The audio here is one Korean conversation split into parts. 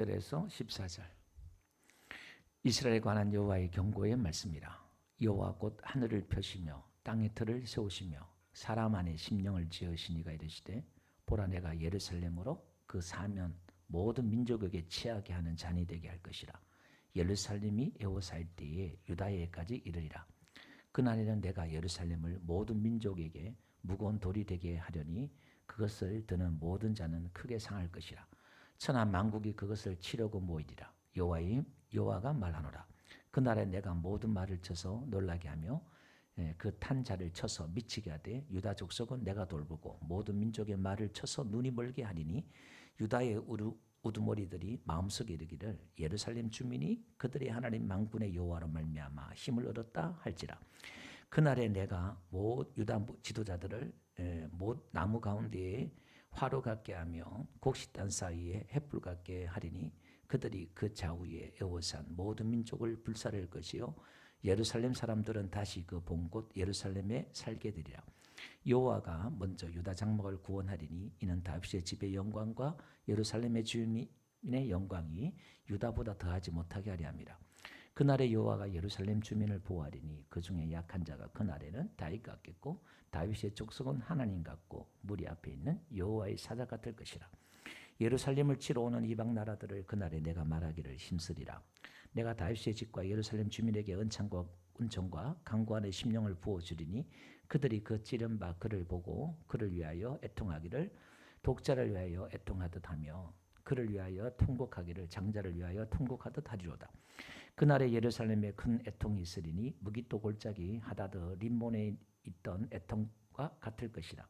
1절에서 14절. 이스라엘에 관한 여호와의 경고의 말씀이라. 여호와 곧 하늘을 펴시며 땅의 틀을 세우시며 사람 안에 심령을 지으시니가 이르시되 보라 내가 예루살렘으로 그 사면 모든 민족에게 취하게 하는 잔이 되게 할 것이라. 예루살렘이 에워싸일 때에 유다에까지 이르리라. 그날에는 내가 예루살렘을 모든 민족에게 무거운 돌이 되게 하려니 그것을 드는 모든 자는 크게 상할 것이라. 천하 만국이 그것을 치려고 모이리라. 여호와가 말하노라. 그날에 내가 모든 말을 쳐서 놀라게 하며 그 탄 자를 쳐서 미치게 하되 유다 족속은 내가 돌보고 모든 민족의 말을 쳐서 눈이 멀게 하리니 유다의 우두머리들이 마음속에 이르기를 예루살렘 주민이 그들의 하나님 만군의 여호와로 말미암아 힘을 얻었다 할지라. 그날에 내가 유다 지도자들을 나무 가운데에 화로 같게 하며 곡식단 사이에 횃불 같게 하리니 그들이 그 좌우에 에워싼 모든 민족을 불사를 것이요 예루살렘 사람들은 다시 그 본 곳 예루살렘에 살게 되리라. 여호와가 먼저 유다 장막을 구원하리니 이는 다윗의 집의 영광과 예루살렘의 주민의 영광이 유다보다 더하지 못하게 하려 함이라. 그날에 여호와가 예루살렘 주민을 보호하리니 그 중에 약한 자가 그날에는 다윗 같겠고 다윗의 족속은 하나님 같고 무리 앞에 있는 여호와의 사자 같을 것이라. 예루살렘을 치러 오는 이방 나라들을 그날에 내가 말하기를 힘쓰리라. 내가 다윗의 집과 예루살렘 주민에게 은총과 강구안의 심령을 부어주리니 그들이 그 찌른 바 그를 보고 그를 위하여 애통하기를 독자를 위하여 애통하듯 하며 그를 위하여 통곡하기를 장자를 위하여 통곡하듯 하리로다. 그날에 예루살렘에 큰 애통이 있으리니 무기또 골짜기 하다드 림몬에 있던 애통과 같을 것이라.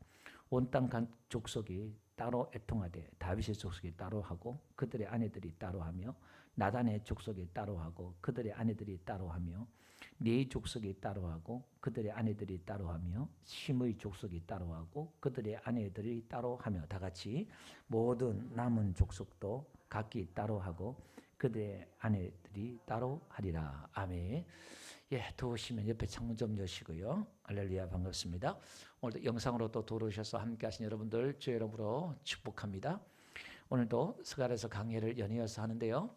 온 땅 족속이 따로 애통하되 다윗의 족속이 따로 하고 그들의 아내들이 따로 하며 나단의 족속이 따로 하고 그들의 아내들이 따로 하며 네의 족속이 따로 하고 그들의 아내들이 따로 하며 심의 족속이 따로 하고 그들의 아내들이 따로 하며 다같이 모든 남은 족속도 각기 따로 하고 그들의 아내들이 따로 하리라. 아멘. 더우시면 옆에 창문 좀 여시고요. 할렐루야, 반갑습니다. 오늘도 영상으로 또 들어오셔서 함께 하신 여러분들 주의 이름으로 축복합니다. 오늘도 스가랴서 강해를 연이어서 하는데요.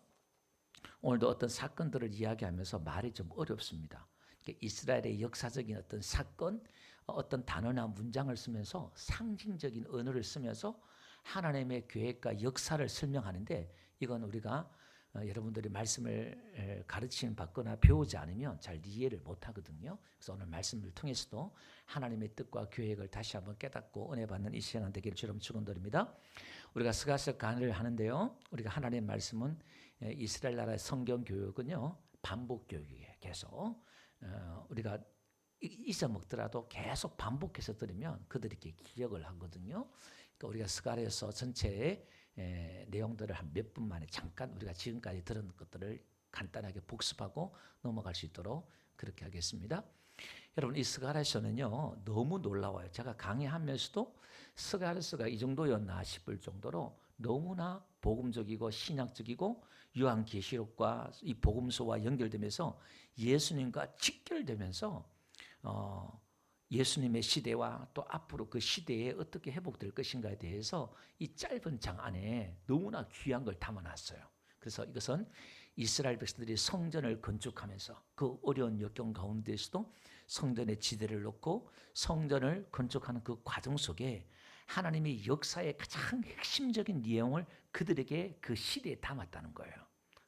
오늘도 어떤 사건들을 이야기하면서 말이 좀 어렵습니다. 이스라엘의 역사적인 어떤 사건, 어떤 단어나 문장을 쓰면서 상징적인 언어를 쓰면서 하나님의 계획과 역사를 설명하는데 이건 우리가 여러분들이 말씀을 가르치는 받거나 배우지 않으면 잘 이해를 못하거든요. 그래서 오늘 말씀을 통해서도 하나님의 뜻과 계획을 다시 한번 깨닫고 은혜 받는 이 시간 되기를 주름 축원드립니다. 우리가 스가랴서 강의를 하는데요. 우리가 하나님의 말씀은 이스라엘 나라의 성경 교육은요. 반복 교육이에요. 계속 우리가 잊어먹더라도 계속 반복해서 들으면 그들이 이렇게 기억을 하거든요. 그러니까 우리가 스가랴서 전체의 내용들을 한 몇 분 만에 잠깐 우리가 지금까지 들은 것들을 간단하게 복습하고 넘어갈 수 있도록 그렇게 하겠습니다. 여러분 이 스가랴서는요 너무 놀라워요. 제가 강의하면서도 스가랴서가 이 정도였나 싶을 정도로 너무나 복음적이고 신약적이고 요한계시록과 이 복음서와 연결되면서 예수님과 직결되면서 예수님의 시대와 또 앞으로 그 시대에 어떻게 회복될 것인가에 대해서 이 짧은 장 안에 너무나 귀한 걸 담아놨어요. 그래서 이것은 이스라엘 백성들이 성전을 건축하면서 그 어려운 역경 가운데서도 성전의 지대를 놓고 성전을 건축하는 그 과정 속에 하나님의 역사의 가장 핵심적인 내용을 그들에게 그 시대에 담았다는 거예요.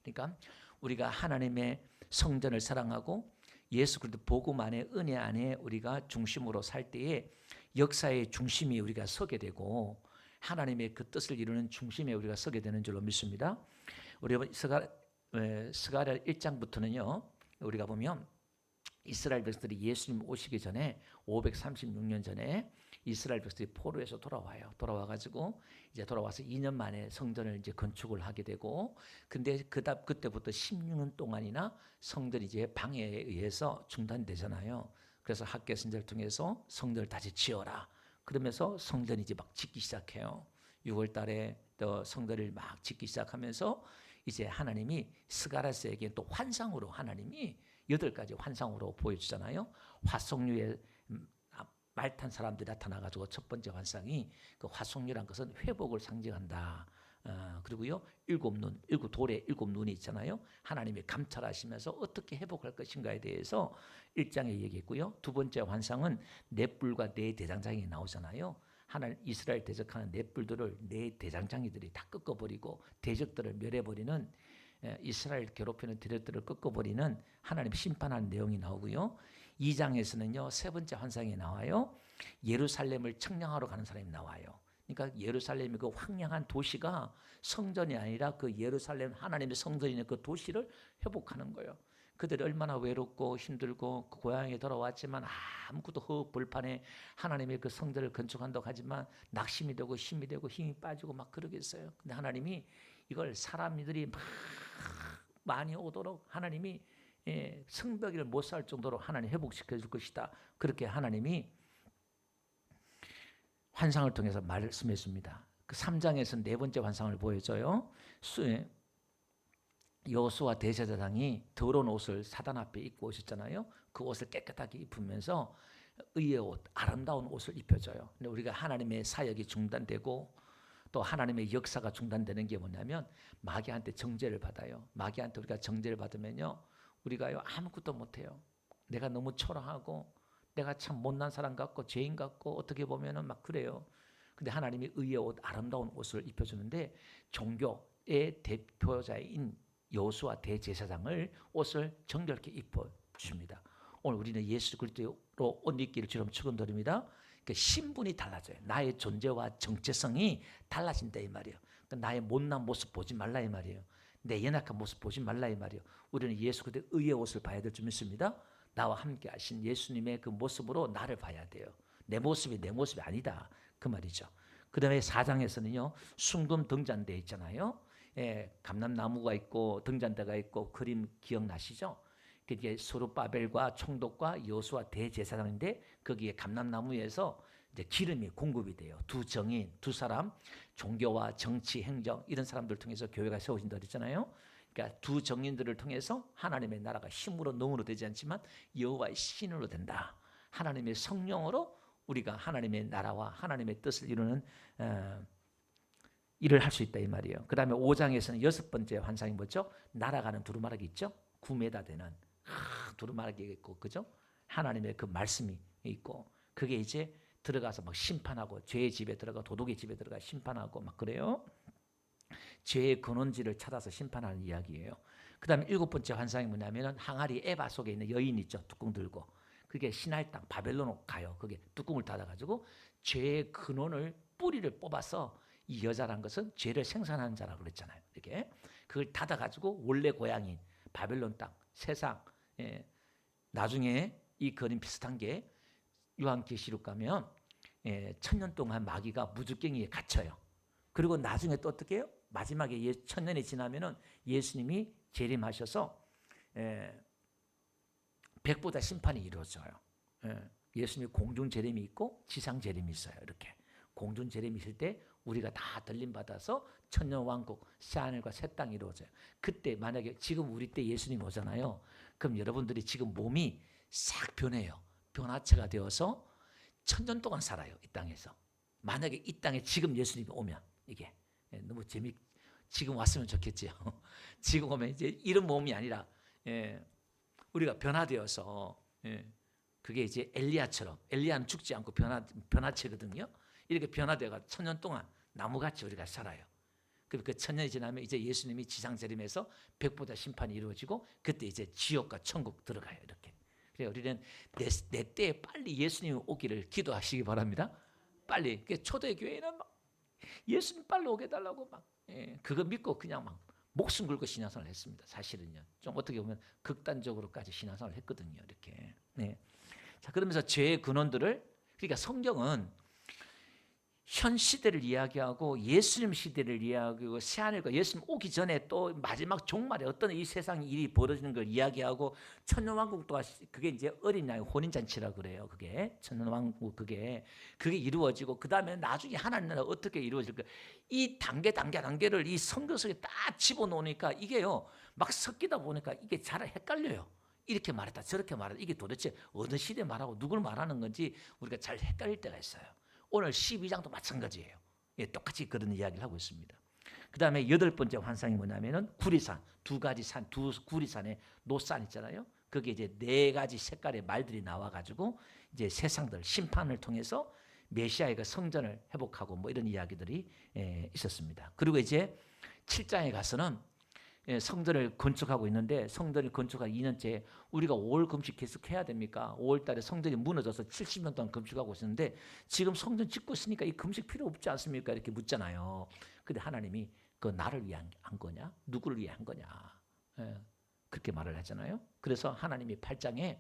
그러니까 우리가 하나님의 성전을 사랑하고 예수 그리스도 복음 안에 은혜 안에 우리가 중심으로 살 때에 역사의 중심이 우리가 서게 되고 하나님의 그 뜻을 이루는 중심에 우리가 서게 되는 줄로 믿습니다. 우리 스가랴 1장부터는요. 우리가 보면 이스라엘 백성들이 예수님 오시기 전에 536년 전에 이스라엘 백성들이 포로에서 돌아와가지고 이제 돌아와서 2년 만에 성전을 이제 건축을 하게 되고, 근데 그때부터 16년 동안이나 성전이 이제 방해에 의해서 중단되잖아요. 그래서 학개 선지자를 통해서 성전을 다시 지어라. 그러면서 성전이 이제 막 짓기 시작해요. 6월달에 또 성전을 막 짓기 시작하면서 이제 하나님이 스가랴서에게 또 환상으로 하나님이 8가지 환상으로 보여주잖아요. 화석류에 말 탄 사람들이 나타나가지고 첫 번째 환상이 그 화석류란 것은 회복을 상징한다. 그리고요, 일곱 눈, 일곱 돌에 일곱 눈이 있잖아요. 하나님이 감찰하시면서 어떻게 회복할 것인가에 대해서 1장에 얘기했고요. 두 번째 환상은 넷불과 네 대장장이 나오잖아요. 하나님 이스라엘 대적하는 넷불들을 네 대장장이들이 다 꺾어버리고 대적들을 멸해버리는, 이스라엘 괴롭히는 대적들을 꺾어버리는 하나님 심판하는 내용이 나오고요. 2장에서는요, 세 번째 환상이 나와요. 예루살렘을 청량하러 가는 사람이 나와요. 그러니까 예루살렘이 그 황량한 도시가 성전이 아니라 그 예루살렘 하나님의 성전인 그 도시를 회복하는 거예요. 그들이 얼마나 외롭고 힘들고 그 고향에 돌아왔지만 아무것도 헛벌판에 하나님의 그 성전을 건축한다고 하지만 낙심이 되고 힘이 되고 힘이 빠지고 막 그러겠어요. 근데 하나님이 이걸 사람들이 막 많이 오도록 하나님이 성벽을 못 살 정도로 하나님 회복시켜 줄 것이다. 그렇게 하나님이 환상을 통해서 말씀했습니다. 그 3장에서 네 번째 환상을 보여줘요. 여호수아 대제사장이 더러운 옷을 사단 앞에 입고 오셨잖아요. 그 옷을 깨끗하게 입으면서 의의 옷, 아름다운 옷을 입혀줘요. 근데 우리가 하나님의 사역이 중단되고 또 하나님의 역사가 중단되는 게 뭐냐면 마귀한테 정죄를 받아요. 마귀한테 우리가 정죄를 받으면요, 우리가요 아무것도 못해요. 내가 너무 초라하고 내가 참 못난 사람 같고 죄인 같고 어떻게 보면은 막 그래요. 근데 하나님이 의의 옷, 아름다운 옷을 입혀주는데 종교의 대표자인 여호수아 대제사장을 옷을 정결케 입혀줍니다. 오늘 우리는 예수 그리스도로 옷 입기를 주로 축원드립니다. 그러니까 신분이 달라져요. 나의 존재와 정체성이 달라진다 이 말이에요. 그러니까 나의 못난 모습 보지 말라 이 말이에요. 내 연약한 모습 보지 말라 이 말이에요. 우리는 예수 그리스도의 의의 옷을 봐야 될 줄 믿습니다. 나와 함께 하신 예수님의 그 모습으로 나를 봐야 돼요. 내 모습이 내 모습이 아니다 그 말이죠. 그 다음에 4장에서는요 순금 등잔대 있잖아요. 감람나무가 있고 등잔대가 있고 그림 기억나시죠? 그게 소르바벨과 총독과 여호수아 대제사장인데 거기에 감람나무에서 이제 기름이 공급이 돼요. 두 정인, 두 사람, 종교와 정치, 행정 이런 사람들 통해서 교회가 세워진다 그랬잖아요. 그러니까 두 정인들을 통해서 하나님의 나라가 힘으로 능으로 되지 않지만 여호와의 신으로 된다. 하나님의 성령으로 우리가 하나님의 나라와 하나님의 뜻을 이루는 일을 할 수 있다 이 말이에요. 그 다음에 5장에서는 여섯 번째 환상이 뭐죠? 날아가는 두루마리 있죠? 9m 되는 두루마리 있고, 그죠? 하나님의 그 말씀이 있고, 그게 이제 들어가서 막 심판하고 죄의 집에 들어가 도둑의 집에 들어가 심판하고 막 그래요. 죄의 근원지를 찾아서 심판하는 이야기예요. 그 다음에 7번째 환상이 뭐냐면 항아리 에바 속에 있는 여인 있죠? 뚜껑 들고. 그게 시나이 땅 바벨론으로 가요. 그게 뚜껑을 닫아가지고 죄의 근원을 뿌리를 뽑아서 이 여자란 것은 죄를 생산하는 자라고 그랬잖아요. 이렇게 그걸 닫아가지고 원래 고향인 바벨론 땅, 세상. 나중에 이 그림 비슷한 게 요한계시록 가면 1000년 동안 마귀가 무주갱이에 갇혀요. 그리고 나중에 또 어떻게 해요? 마지막에 1000년이 지나면은 예수님이 재림하셔서 백보다 심판이 이루어져요. 예수님이 공중 재림이 있고 지상 재림이 있어요. 이렇게 공중 재림이 있을 때 우리가 다 들림 받아서 천년 왕국 새하늘과 새 땅이 이루어져요. 그때 만약에 지금 우리 때 예수님 오잖아요. 그럼 여러분들이 지금 몸이 싹 변해요. 변화체가 되어서 천년 동안 살아요. 이 땅에서. 만약에 이 땅에 지금 예수님이 오면 이게 너무 지금 왔으면 좋겠지요. 지금 오면 이제 이런 몸이 아니라 우리가 변화되어서 그게 이제 엘리야처럼 엘리야는 죽지 않고 변화체거든요. 이렇게 변화되어가 천년 동안 나무같이 우리가 살아요. 그 천년이 지나면 이제 예수님이 지상 재림해서 백보다 심판이 이루어지고 그때 이제 지옥과 천국 들어가요. 이렇게. 그래서 우리는 내 때에 빨리 예수님 오기를 기도하시기 바랍니다. 빨리. 초대교회는 막 예수님 빨리 오게 달라고 막 그거 믿고 그냥 막 목숨 걸고 신앙생활을 했습니다. 사실은요. 좀 어떻게 보면 극단적으로까지 신앙생활을 했거든요. 이렇게. 네. 자, 그러면서 죄의 근원들을 그러니까 성경은 현 시대를 이야기하고 예수님 시대를 이야기하고 새하늘과 예수님 오기 전에 또 마지막 종말에 어떤 이 세상 일이 벌어지는 걸 이야기하고 천년왕국도 그게 이제 어린 양의 혼인잔치라고 그래요. 그게 천년왕국 그게 이루어지고 그 다음에 나중에 하나님 나라 어떻게 이루어질까 이 단계를 이 성경 속에 딱 집어넣으니까 이게요 막 섞이다 보니까 이게 잘 헷갈려요. 이렇게 말했다 저렇게 말했다 이게 도대체 어느 시대 말하고 누굴 말하는 건지 우리가 잘 헷갈릴 때가 있어요. 오늘 12장도 마찬가지예요. 똑같이 그런 이야기를 하고 있습니다. 그 다음에 8번째 환상이 뭐냐면은 구리산, 두 구리산에 노산 있잖아요. 거기에 이제 4가지 색깔의 말들이 나와가지고 이제 세상들 심판을 통해서 메시아의 그 성전을 회복하고 뭐 이런 이야기들이 있었습니다. 그리고 이제 7장에 가서는 성전을 건축하고 있는데 성전을 건축한 2년째 우리가 5월 금식 계속 해야 됩니까? 5월 달에 성전이 무너져서 70년 동안 금식하고 있었는데 지금 성전 짓고 있으니까 이 금식 필요 없지 않습니까? 이렇게 묻잖아요. 근데 하나님이 그 나를 위한 한 거냐? 누구를 위해 한 거냐? 그렇게 말을 하잖아요. 그래서 하나님이 8장에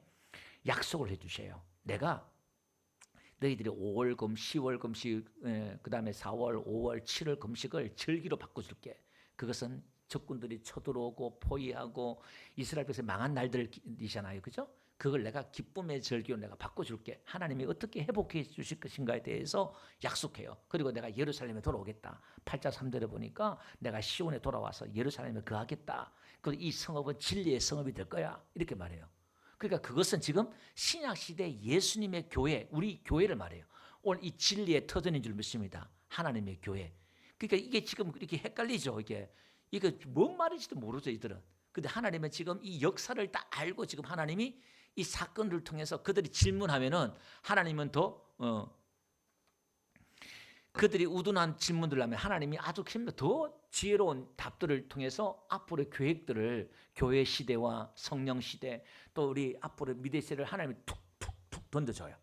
약속을 해주셔요. 내가 너희들이 5월 금, 10월 금식, 그 다음에 4월, 5월, 7월 금식을 절기로 바꿔줄게. 그것은 적군들이 쳐들어오고 포위하고 이스라엘 백성이 망한 날들이잖아요. 그죠? 그걸 내가 기쁨의 절기로 내가 바꿔줄게. 하나님이 어떻게 회복해 주실 것인가에 대해서 약속해요. 그리고 내가 예루살렘에 돌아오겠다. 8장 3절에 보니까 내가 시온에 돌아와서 예루살렘에 거하겠다. 그리고 이 성읍은 진리의 성읍이 될 거야. 이렇게 말해요. 그러니까 그것은 지금 신약시대 예수님의 교회, 우리 교회를 말해요. 오늘 이 진리의 터전인 줄 믿습니다. 하나님의 교회. 그러니까 이게 지금 이렇게 헷갈리죠. 이거 뭔 말인지도 모르죠, 이들은. 근데 하나님은 지금 이 역사를 다 알고 지금 하나님이 이 사건을 통해서 그들이 질문하면은 하나님은 그들이 우둔한 질문들을 하면 하나님이 아주 더 지혜로운 답들을 통해서 앞으로의 계획들을 교회 시대와 성령 시대 또 우리 앞으로 미래 시대를 하나님이 툭툭툭 던져줘요.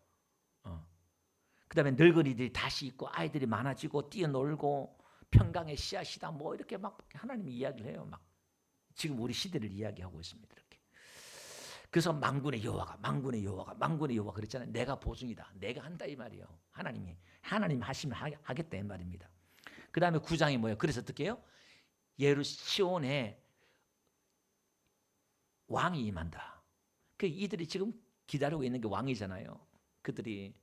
그 다음에 늙은이들이 다시 있고 아이들이 많아지고 뛰어놀고 평강의 씨앗이다 뭐 이렇게 막 하나님이 이야기를 해요. 막 지금 우리 시대를 이야기하고 있습니다. 이렇게. 그래서 만군의 여호와가 그랬잖아요. 내가 보증이다. 내가 한다 이 말이에요. 하나님 하시면 하겠다 이 말입니다. 그 다음에 9장이 뭐예요? 그래서 어떻게 해요? 시온에 왕이 임한다. 이들이 지금 기다리고 있는 게 왕이잖아요. 그들이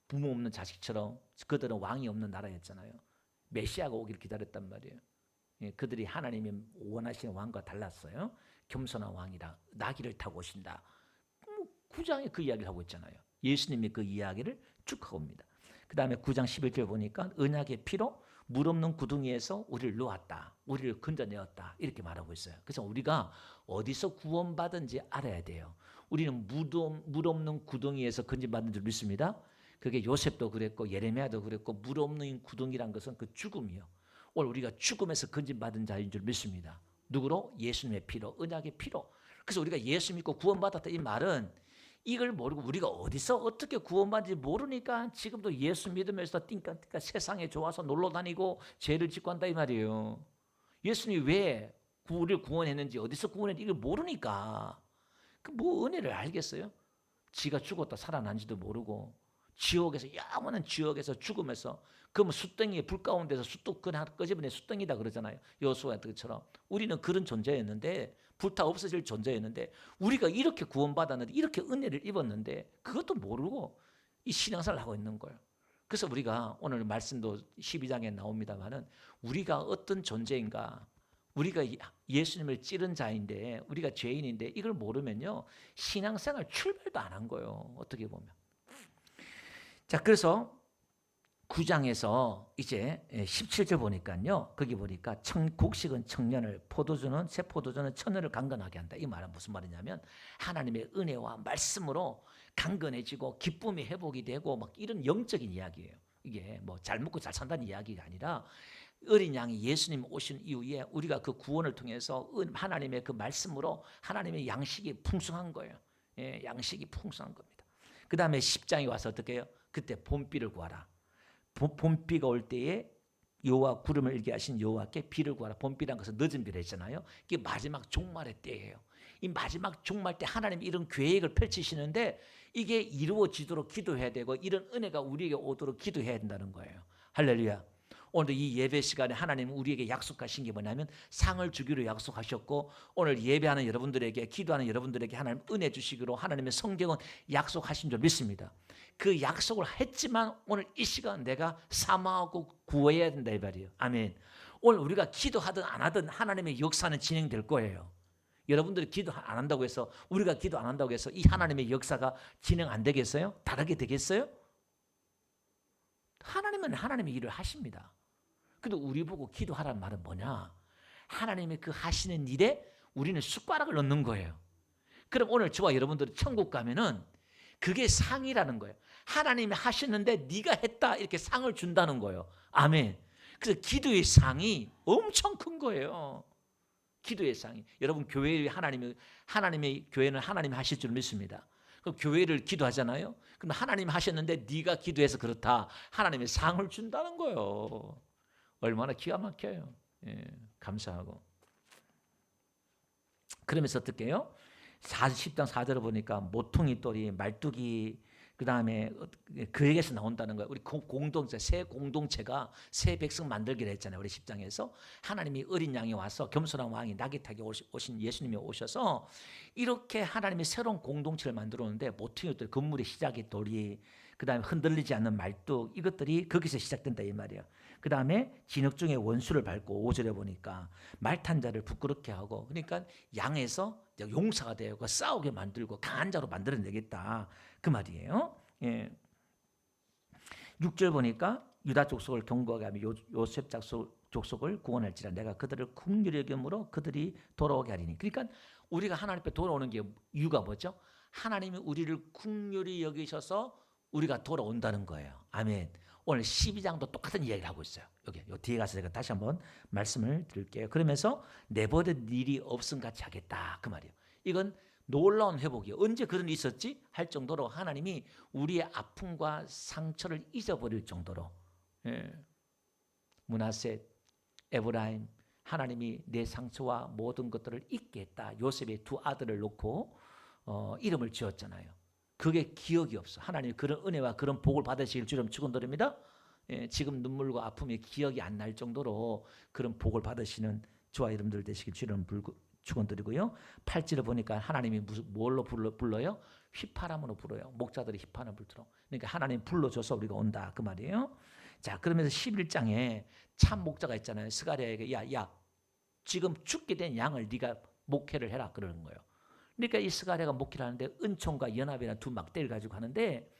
부모 없는 자식처럼 그들은 왕이 없는 나라였잖아요. 메시아가 오기를 기다렸단 말이에요. 그들이 하나님이 원하시는 왕과 달랐어요. 겸손한 왕이라 나귀를 타고 오신다. 9장에 그 이야기를 하고 있잖아요. 예수님이 그 이야기를 쭉 하고 옵니다. 그 다음에 9장 11절 보니까 언약의 피로 물 없는 구덩이에서 우리를 놓았다. 우리를 건져내었다. 이렇게 말하고 있어요. 그래서 우리가 어디서 구원받은지 알아야 돼요. 우리는 물 없는 구덩이에서 건져받은 줄 믿습니다. 그게 요셉도 그랬고 예레미야도 그랬고 물 없는 구덩이란 것은 그 죽음이요. 오늘 우리가 죽음에서 건져받은 자인 줄 믿습니다. 누구로? 예수님의 피로, 언약의 피로. 그래서 우리가 예수 믿고 구원받았다 이 말은 이걸 모르고 우리가 어디서 어떻게 구원받는지 모르니까 지금도 예수 믿으면서 띵까띵까 세상에 좋아서 놀러다니고 죄를 짓고 한다 이 말이에요. 예수님이 왜 우리를 구원했는지 어디서 구원했는지 이걸 모르니까 뭐 은혜를 알겠어요? 지가 죽었다 살아난지도 모르고 지옥에서 영원한 지옥에서 죽으면서 그러면 숯덩이에 불 가운데서 숯도 끄집어내 숯덩이다 그러잖아요. 여호수아처럼 우리는 그런 존재였는데 불타 없어질 존재였는데 우리가 이렇게 구원받았는데 이렇게 은혜를 입었는데 그것도 모르고 이 신앙생활을 하고 있는 거예요. 그래서 우리가 오늘 말씀도 12장에 나옵니다만은 우리가 어떤 존재인가 우리가 예수님을 찌른 자인데 우리가 죄인인데 이걸 모르면요 신앙생활 출발도 안 한 거예요. 어떻게 보면. 자, 그래서 9장에서 이제 17절 보니까요. 거기 보니까 곡식은 청년을 새 포도주는 처녀를 강건하게 한다. 이 말은 무슨 말이냐면 하나님의 은혜와 말씀으로 강건해지고 기쁨이 회복이 되고 막 이런 영적인 이야기예요. 이게 뭐 잘 먹고 잘 산다는 이야기가 아니라 어린 양이 예수님 오신 이후에 우리가 그 구원을 통해서 하나님의 그 말씀으로 하나님의 양식이 풍성한 거예요. 양식이 풍성한 겁니다. 그 다음에 10장에 와서 어떻게 해요? 그때 봄비를 구하라. 봄비가 올 때에 여호와 구름을 일게 하신 여호와께 비를 구하라. 봄비란 것은 늦은 비를 했잖아요. 이게 마지막 종말의 때예요. 이 마지막 종말 때 하나님이 이런 계획을 펼치시는데 이게 이루어지도록 기도해야 되고 이런 은혜가 우리에게 오도록 기도해야 된다는 거예요. 할렐루야. 오늘 이 예배 시간에 하나님은 우리에게 약속하신 게 뭐냐면 상을 주기로 약속하셨고 오늘 예배하는 여러분들에게 기도하는 여러분들에게 하나님 은혜 주시기로 하나님의 성경은 약속하신 줄 믿습니다. 그 약속을 했지만 오늘 이 시간 내가 사모하고 구해야 된다 이 말이에요. 아멘. 오늘 우리가 기도하든 안 하든 하나님의 역사는 진행될 거예요. 여러분들이 기도 안 한다고 해서 우리가 기도 안 한다고 해서 이 하나님의 역사가 진행 안 되겠어요? 다르게 되겠어요? 하나님은 하나님의 일을 하십니다. 근데 우리 보고 기도하라는 말은 뭐냐? 하나님의 그 하시는 일에 우리는 숟가락을 넣는 거예요. 그럼 오늘 저와 여러분들이 천국 가면은 그게 상이라는 거예요. 하나님이 하시는데 네가 했다 이렇게 상을 준다는 거예요. 아멘. 그래서 기도의 상이 엄청 큰 거예요. 기도의 상이. 여러분 교회의 하나님의 교회는 하나님이 하실 줄 믿습니다. 그럼 교회를 기도하잖아요. 그럼 하나님이 하셨는데 네가 기도해서 그렇다. 하나님의 상을 준다는 거예요. 얼마나 기가 막혀요. 예, 감사하고. 그러면서 어떻게 해요? 10장 4절을 보니까 모퉁이 돌이 말뚝이 그 다음에 그에게서 나온다는 거예요. 우리 공동체, 새 공동체가 새 백성 만들기로 했잖아요. 우리 10장에서 하나님이 어린 양이 와서 겸손한 왕이 낙이 타게 오신 예수님이 오셔서 이렇게 하나님이 새로운 공동체를 만들어 오는데 모퉁이 돌, 건물의 시작의 돌이 그 다음에 흔들리지 않는 말뚝 이것들이 거기서 시작된다 이 말이에요. 그 다음에 진흙 중에 원수를 밟고 5절에 보니까 말탄 자를 부끄럽게 하고 그러니까 양에서 용사가 되고 싸우게 만들고 강한 자로 만들어내겠다 그 말이에요. 예. 6절 보니까 유다 족속을 경고하게 하며 요셉 족속을 구원할지라 내가 그들을 긍휼히 여김으로 그들이 돌아오게 하리니. 그러니까 우리가 하나님 앞에 돌아오는 게 이유가 뭐죠? 하나님이 우리를 긍휼히 여기셔서 우리가 돌아온다는 거예요. 아멘. 오늘 12장도 똑같은 이야기를 하고 있어요. 여기 요 뒤에 가서 제가 다시 한번 말씀을 드릴게요. 그러면서 내버린 일이 없음 같이 하겠다 그 말이에요. 이건 놀라운 회복이에요. 언제 그런 일이 있었지? 할 정도로 하나님이 우리의 아픔과 상처를 잊어버릴 정도로. 예. 므낫세, 에브라임 하나님이 내 상처와 모든 것들을 잊게 했다. 요셉의 두 아들을 놓고 이름을 지었잖아요. 그게 기억이 없어. 하나님 그런 은혜와 그런 복을 받으시길 주님 축원드립니다. 예, 지금 눈물과 아픔이 기억이 안 날 정도로 그런 복을 받으시는 저와 여러분들 되시길 주님 축원드리고요. 8절을 보니까 하나님이 뭘로 불러요? 휘파람으로 불어요. 목자들이 휘파람을 불도록. 그러니까 하나님 불러줘서 우리가 온다 그 말이에요. 자, 그러면서 11장에 참 목자가 있잖아요. 스가랴에게 야 지금 죽게 된 양을 네가 목회를 해라 그러는 거예요. 그러니까 이 스가랴가 목회를 하는데 은총과 연합이라는 두 막대를 가지고 하는데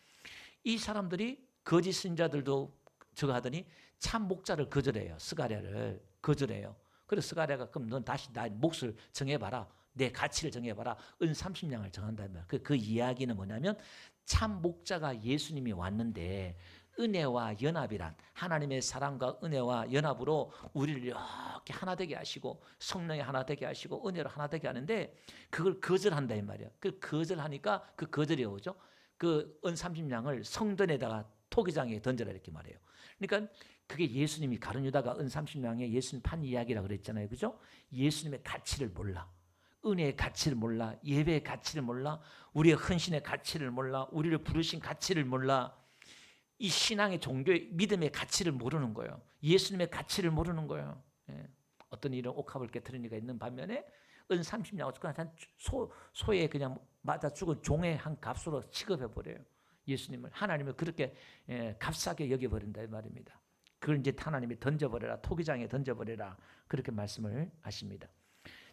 이 사람들이 거짓 선지자들도 저거 하더니 참 목자를 거절해요. 스가랴를 거절해요. 그래서 스가랴가 그럼 넌 다시 나의 몫을 정해봐라. 내 가치를 정해봐라. 은 30냥을 정한다면 그 이야기는 뭐냐면 참 목자가 예수님이 왔는데 은혜와 연합이란 하나님의 사랑과 은혜와 연합으로 우리를 이렇게 하나 되게 하시고 성령이 하나 되게 하시고 은혜로 하나 되게 하는데 그걸 거절한다 이 말이에요. 그 거절하니까 그 거절이 오죠. 그 은 30냥을 성전에다가 토기장에 던져라 이렇게 말해요. 그러니까 그게 예수님이 가룟 유다가 은 30냥에 예수님 판 이야기라고 그랬잖아요. 그죠? 예수님의 가치를 몰라. 은혜의 가치를 몰라. 예배의 가치를 몰라. 우리의 헌신의 가치를 몰라. 우리를 부르신 가치를 몰라. 이 신앙의 종교의 믿음의 가치를 모르는 거예요. 예수님의 가치를 모르는 거예요. 예. 어떤 일은 옥합을 깨트리는 이가 있는 반면에 은 30냥 그냥 소에 그냥 맞아 죽은 종의 한 값으로 취급해버려요. 예수님을 하나님을 그렇게 값싸게 여겨버린다 이 말입니다. 그걸 이제 하나님이 던져버려라 토기장에 던져버려라 그렇게 말씀을 하십니다.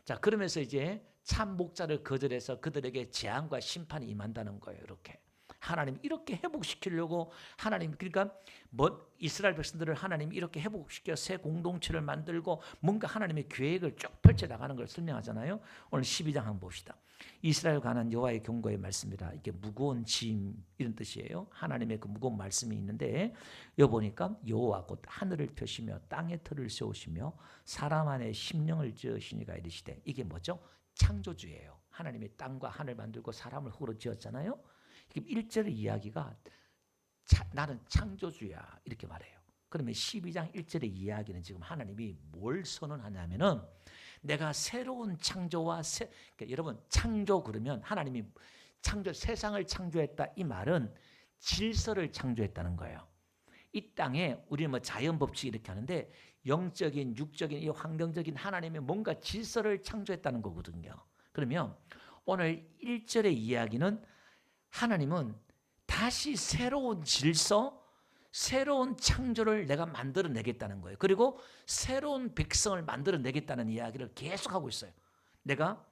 자 그러면서 이제 참 목자를 거절해서 그들에게 재앙과 심판이 임한다는 거예요. 이렇게 하나님 이렇게 회복시키려고 하나님 그러니까 이스라엘 백성들을 하나님 이렇게 회복시켜 새 공동체를 만들고 뭔가 하나님의 계획을 쭉 펼쳐 나가는 걸 설명하잖아요. 오늘 12장 한번 봅시다. 이스라엘 관한 여호와의 경고의 말씀이라 이게 무거운 짐 이런 뜻이에요. 하나님의 그 무거운 말씀이 있는데 여기 보니까 여호와 곧 하늘을 펴시며 땅에 틀을 세우시며 사람 안에 심령을 지으시니가 이르시되 이게 뭐죠? 창조주예요. 하나님이 땅과 하늘 만들고 사람을 흙으로 지었잖아요. 1절 이야기가 나는 창조주야 이렇게 말해요. 그러면 12장 1절의 이야기는 지금 하나님이 뭘 선언하냐면은 내가 새로운 창조와 그러니까 여러분 창조 그러면 하나님이 세상을 창조했다 이 말은 질서를 창조했다는 거예요. 이 땅에 우리는 뭐 자연 법칙 이렇게 하는데 영적인 육적인 이 환경적인 하나님의 뭔가 질서를 창조했다는 거거든요. 그러면 오늘 1절의 이야기는 하나님은 다시 새로운 질서, 새로운 창조를 내가 만들어내겠다는 거예요. 그리고 새로운 백성을 만들어내겠다는 이야기를 계속하고 있어요. 내가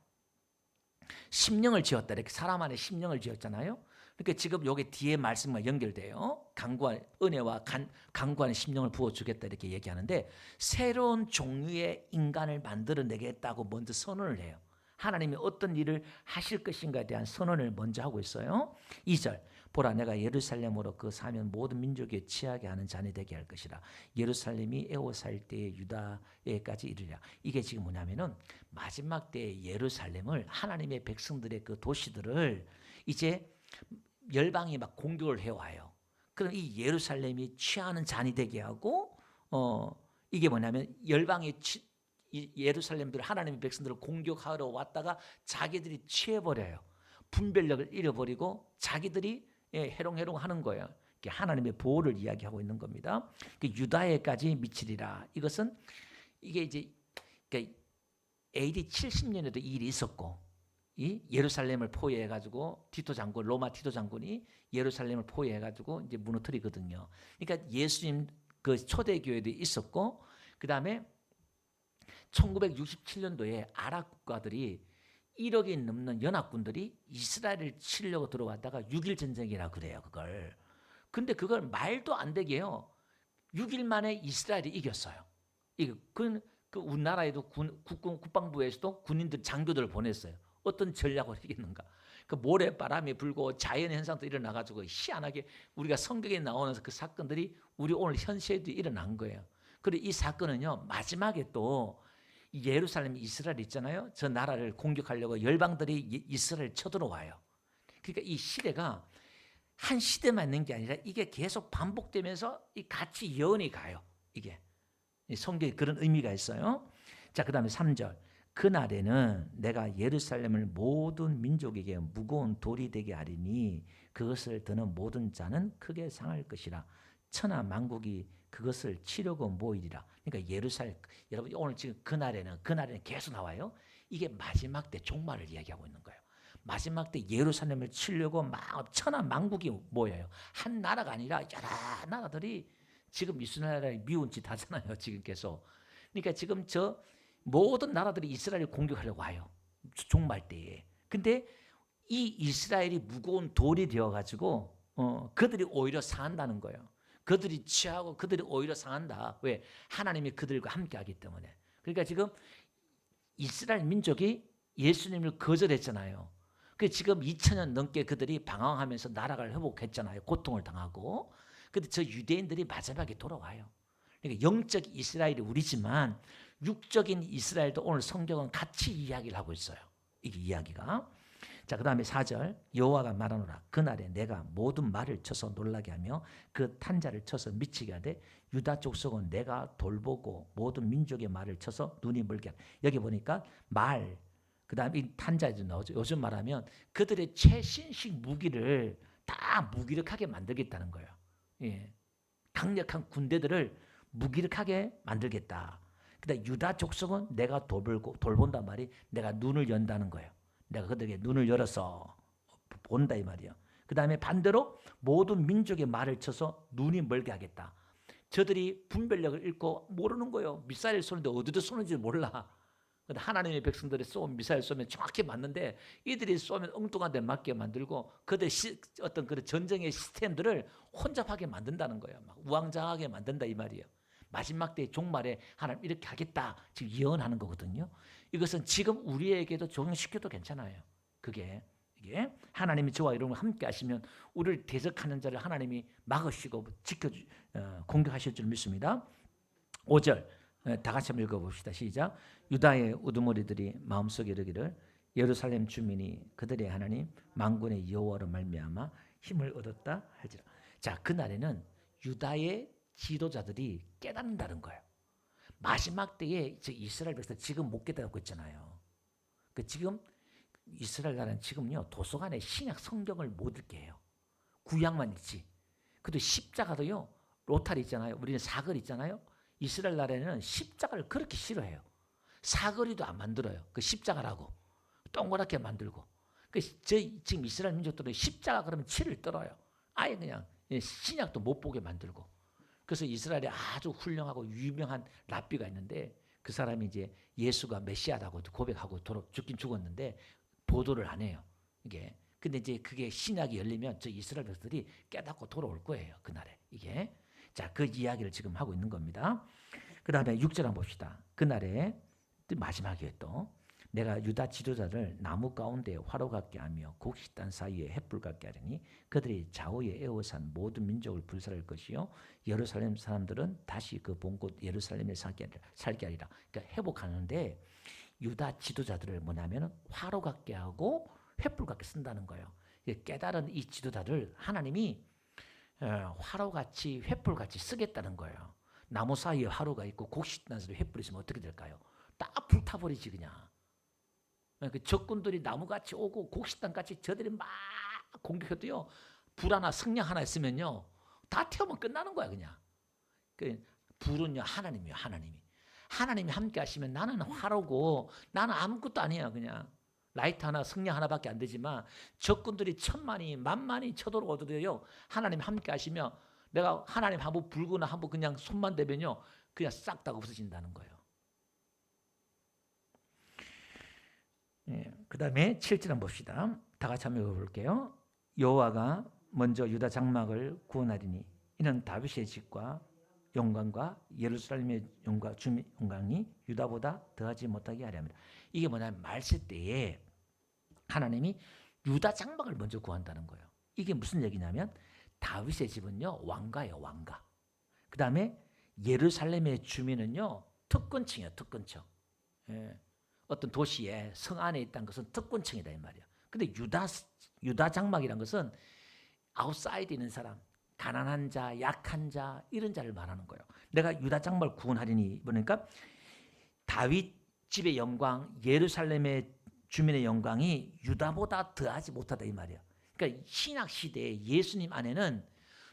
심령을 지었다. 이렇게 사람 안에 심령을 지었잖아요. 그러니까 지금 요게 뒤에 말씀과 연결돼요. 강구한 은혜와 강구하는 심령을 부어주겠다 이렇게 얘기하는데 새로운 종류의 인간을 만들어내겠다고 먼저 선언을 해요. 하나님이 어떤 일을 하실 것인가에 대한 선언을 먼저 하고 있어요. 2절 보라 내가 예루살렘으로 그 사면 모든 민족에 취하게 하는 잔이 되게 할 것이라. 예루살렘이 에워살 때에 유다에까지 이르리라. 이게 지금 뭐냐면은 마지막 때에 예루살렘을 하나님의 백성들의 그 도시들을 이제 열방이 막 공격을 해와요. 그럼 이 예루살렘이 취하는 잔이 되게 하고 이게 뭐냐면 열방이 예루살렘들 하나님의 백성들을 공격하러 왔다가 자기들이 취해버려요. 분별력을 잃어버리고 자기들이 해롱해롱 하는 거예요. 하나님의 보호를 이야기하고 있는 겁니다. 유다에까지 미치리라. 이것은 이게 이제 AD 70년에도 이 일이 있었고 이 예루살렘을 포위해가지고 로마 티토 장군이 예루살렘을 포위해가지고 이제 무너뜨리거든요. 그러니까 예수님 그 초대교회도 있었고 그 다음에 1967년도에 아랍 국가들이 1억이 넘는 연합군들이 이스라엘을 치려고 들어왔다가 6.1 전쟁이라 그래요. 그걸. 근데 그걸 말도 안 되게 해요. 6일 만에 이스라엘이 이겼어요. 그 우리나라에도 국방부에서도 군인들 장교들을 보냈어요. 어떤 전략으로 이겼는가. 그 모래바람이 불고 자연현상도 일어나가지고 희한하게 우리가 성경에 나오는 그 사건들이 우리 오늘 현시에도 일어난 거예요. 그리고 이 사건은요 마지막에 또 예루살렘 이스라엘 있잖아요. 저 나라를 공격하려고 열방들이 이스라엘 쳐들어와요. 그러니까 이 시대가 한 시대만 있는 게 아니라 이게 계속 반복되면서 같이 예언이 가요. 이게 성경에 그런 의미가 있어요. 자, 그 다음에 3절 그날에는 내가 예루살렘을 모든 민족에게 무거운 돌이 되게 하리니 그것을 드는 모든 자는 크게 상할 것이라. 천하 만국이 그것을 치려고 모이리라. 그러니까 예루살렘 여러분 오늘 지금 그날에는 계속 나와요. 이게 마지막 때 종말을 이야기하고 있는 거예요. 마지막 때 예루살렘을 치려고 막 천하 만국이 모여요. 한 나라가 아니라 여러 나라들이 지금 이스라엘이 미운 짓 하잖아요. 지금 계속. 그러니까 지금 저 모든 나라들이 이스라엘을 공격하려고 와요. 종말 때에. 근데 이 이스라엘이 무거운 돌이 되어가지고 그들이 오히려 상한다는 거예요. 그들이 취하고 그들이 오히려 상한다. 왜? 하나님이 그들과 함께하기 때문에. 그러니까 지금 이스라엘 민족이 예수님을 거절했잖아요. 그 지금 2000년 넘게 그들이 방황하면서 나라를 회복했잖아요. 고통을 당하고. 근데 저 유대인들이 마지막에 돌아와요. 그러니까 영적 이스라엘이 우리지만 육적인 이스라엘도 오늘 성경은 같이 이야기를 하고 있어요. 이게 이야기가. 자, 그 다음에 4절 여호와가 말하노라 그날에 내가 모든 말을 쳐서 놀라게 하며 그 탄자를 쳐서 미치게 하되 유다 족속은 내가 돌보고 모든 민족의 말을 쳐서 눈이 멀게 하라. 여기 보니까 말 그 다음에 이 탄자도 나오죠. 요즘 말하면 그들의 최신식 무기를 다 무기력하게 만들겠다는 거예요. 예. 강력한 군대들을 무기력하게 만들겠다. 근데 유다 족속은 내가 돌본단 말이 내가 눈을 연다는 거예요. 내가 그들에게 눈을 열어서 본다 이 말이에요. 그 다음에 반대로 모든 민족의 말을 쳐서 눈이 멀게 하겠다. 저들이 분별력을 잃고 모르는 거예요. 미사일 쏘는데 어디서 쏘는지 몰라. 근데 하나님의 백성들이 쏘면 미사일 쏘면 정확히 맞는데 이들이 쏘면 엉뚱한 데 맞게 만들고 그들 어떤 그런 전쟁의 시스템들을 혼잡하게 만든다는 거예요. 막 우왕좌왕하게 만든다 이 말이에요. 마지막 때 종말에 하나님 이렇게 하겠다 지금 예언하는 거거든요. 이것은 지금 우리에게도 적용시켜도 괜찮아요. 이게 하나님이 저와 여러분과 함께 하시면 우리를 대적하는 자를 하나님이 막으시고 공격하실 줄 믿습니다. 5절 다 같이 한번 읽어봅시다. 시작. 유다의 우두머리들이 마음속에 이르기를 예루살렘 주민이 그들의 하나님 만군의 여호와로 말미암아 힘을 얻었다 할지라. 자, 그날에는 유다의 지도자들이 깨닫는다는 거예요. 마지막 때에 이스라엘 백성 지금 못 깨닫고 있잖아요. 지금 이스라엘 나라는 지금요 도서관에 신약 성경을 못 읽게 해요. 구약만 읽지. 그래도 십자가도요 로타리 있잖아요. 우리는 사거리 있잖아요. 이스라엘 나라에는 십자가를 그렇게 싫어해요. 사거리도 안 만들어요. 그 십자가라고 동그랗게 만들고. 지금 이스라엘 민족들은 십자가 그러면 치를 떨어요. 아예 그냥 신약도 못 보게 만들고. 그래서 이스라엘에 아주 훌륭하고 유명한 랍비가 있는데 그 사람이 이제 예수가 메시아라고 고백하고 죽긴 죽었는데 보도를 안 해요. 근데 이제 그게 신약이 열리면 저 이스라엘 백성들이 깨닫고 돌아올 거예요. 그날에 이게. 자, 그 이야기를 지금 하고 있는 겁니다. 그 다음에 6절 한번 봅시다. 그날에 마지막이에요 또. 내가 유다 지도자를 나무 가운데 화로 같게 하며 곡식단 사이에 횃불 같게 하리니 그들이 좌우에 에워싼 모든 민족을 불살할 것이요 예루살렘 사람들은 다시 그 본곳 예루살렘에 살게 하리라. 그러니까 회복하는데 유다 지도자들을 뭐냐면 화로 같게 하고 횃불 같게 쓴다는 거예요. 깨달은 이 지도자들 하나님이 화로같이 횃불같이 쓰겠다는 거예요. 나무 사이에 화로가 있고 곡식단 사이에 횃불이 있으면 어떻게 될까요? 딱 불타버리지 그냥. 그 적군들이 나무같이 오고 곡식단같이 저들이 막 공격해도요. 불 하나 성냥 하나 있으면요. 다 태우면 끝나는 거야 그냥. 그 불은요 하나님이요 하나님이. 하나님이 함께 하시면 나는 화로고 나는 아무것도 아니야 그냥. 라이트 하나 성냥 하나밖에 안 되지만 적군들이 천만이 만만이 쳐들어오더라도요. 하나님 함께 하시면 내가 하나님 한번 불거나 한번 그냥 손만 대면요. 그냥 싹 다 없어진다는 거예요. 그 다음에 7절 한번 봅시다. 다 같이 한번 읽어볼게요. 여호와가 먼저 유다 장막을 구원하리니 이는 다윗의 집과 영광과 예루살렘의 영광이 유다보다 더하지 못하게 하려 합니다. 이게 뭐냐면 말세 때에 하나님이 유다 장막을 먼저 구한다는 거예요. 이게 무슨 얘기냐면 다윗의 집은요 왕가예요 왕가. 그 다음에 예루살렘의 주민은요 특권층이에요 특권층. 어떤 도시에 성 안에 있다는 것은 특권층이다 이 말이에요. 근데 유다 장막이란 것은 아웃사이드 있는 사람, 가난한 자, 약한 자 이런 자를 말하는 거예요. 내가 유다 장막을 구원하리니 보니까 다윗 집의 영광, 예루살렘의 주민의 영광이 유다보다 더하지 못하다 이 말이에요. 그러니까 신약 시대에 예수님 안에는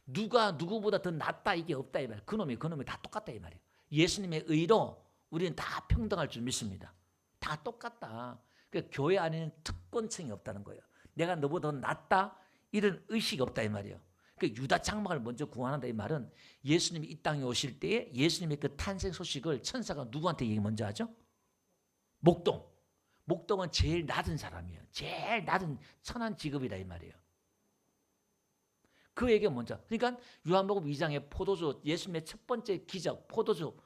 누가 누구보다 더 낫다 이게 없다 이 말이에요. 그놈이 다 똑같다 이 말이에요. 예수님의 의로 우리는 다 평등할 줄 믿습니다. 다 똑같다. 그러니까 교회 안에는 특권층이 없다는 거예요. 내가 너보다 더 낫다 이런 의식이 없다 이 말이에요. 그러니까 유다 장막을 먼저 구원한다 이 말은 예수님이 이 땅에 오실 때에 예수님의 그 탄생 소식을 천사가 누구한테 얘기 먼저 하죠? 목동은 제일 낮은 사람이에요. 제일 낮은 천한 직업이다 이 말이에요. 그 얘기가 먼저. 그러니까 요한복음 2장의 포도주 예수님의 첫 번째 기적 포도주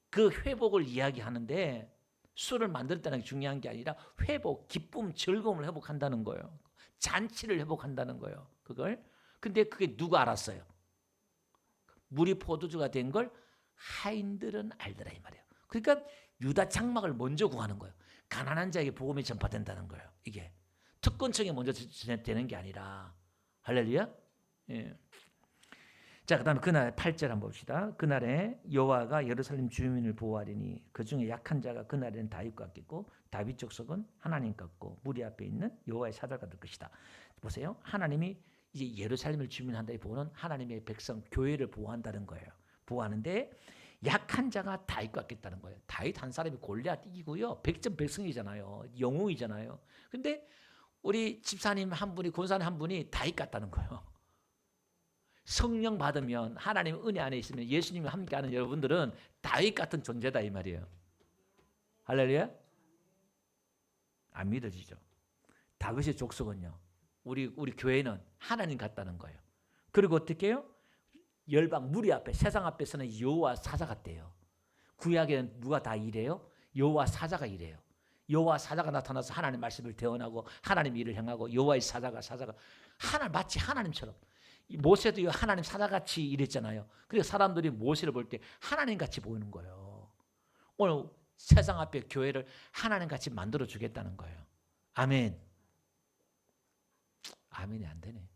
그 회복을 이야기하는데 술을 만들었다는 게 중요한 게 아니라 회복, 기쁨, 즐거움을 회복한다는 거예요. 잔치를 회복한다는 거예요. 그걸. 근데 그게 누가 알았어요? 물이 포도주가 된 걸 하인들은 알더라 이 말이에요. 그러니까 유다 장막을 먼저 구하는 거예요. 가난한 자에게 복음이 전파된다는 거예요. 이게 특권층이 먼저 되는 게 아니라 할렐루야. 예. 자, 그다음에 그날 8절 한번 봅시다. 그날에 여호와가 예루살렘 주민을 보호하리니 그 중에 약한 자가 그날에는 다윗 같겠고 다윗 족속은 하나님 같고 무리 앞에 있는 여호와의 사자가 될 것이다. 보세요. 하나님이 이제 예루살렘을 주민한다 이 보호는 하나님의 백성 교회를 보호한다는 거예요. 보호하는데 약한 자가 다윗 같겠다는 거예요. 다윗 한 사람이 골리앗 이기고요. 백성이잖아요. 영웅이잖아요. 근데 우리 집사님 한 분이 권사님 한 분이 다윗 같다는 거예요. 성령 받으면 하나님 은혜 안에 있으면 예수님이 함께하는 여러분들은 다윗 같은 존재다 이 말이에요. 할렐루야. 안 믿어지죠. 다윗의 족속은요. 우리 교회는 하나님 같다는 거예요. 그리고 어떻게 해요? 열방 무리 앞에 세상 앞에서는 여호와 사자 같대요. 구약에는 누가 다 이래요? 여호와 사자가 이래요. 여호와 사자가 나타나서 하나님 말씀을 대언하고 하나님 일을 행하고 여호와의 사자가 마치 하나님처럼. 모세도 하나님 사자같이 일했잖아요. 그래서 사람들이 모세를 볼 때 하나님같이 보이는 거예요. 오늘 세상 앞에 교회를 하나님같이 만들어 주겠다는 거예요. 아멘. 아멘이 안 되네.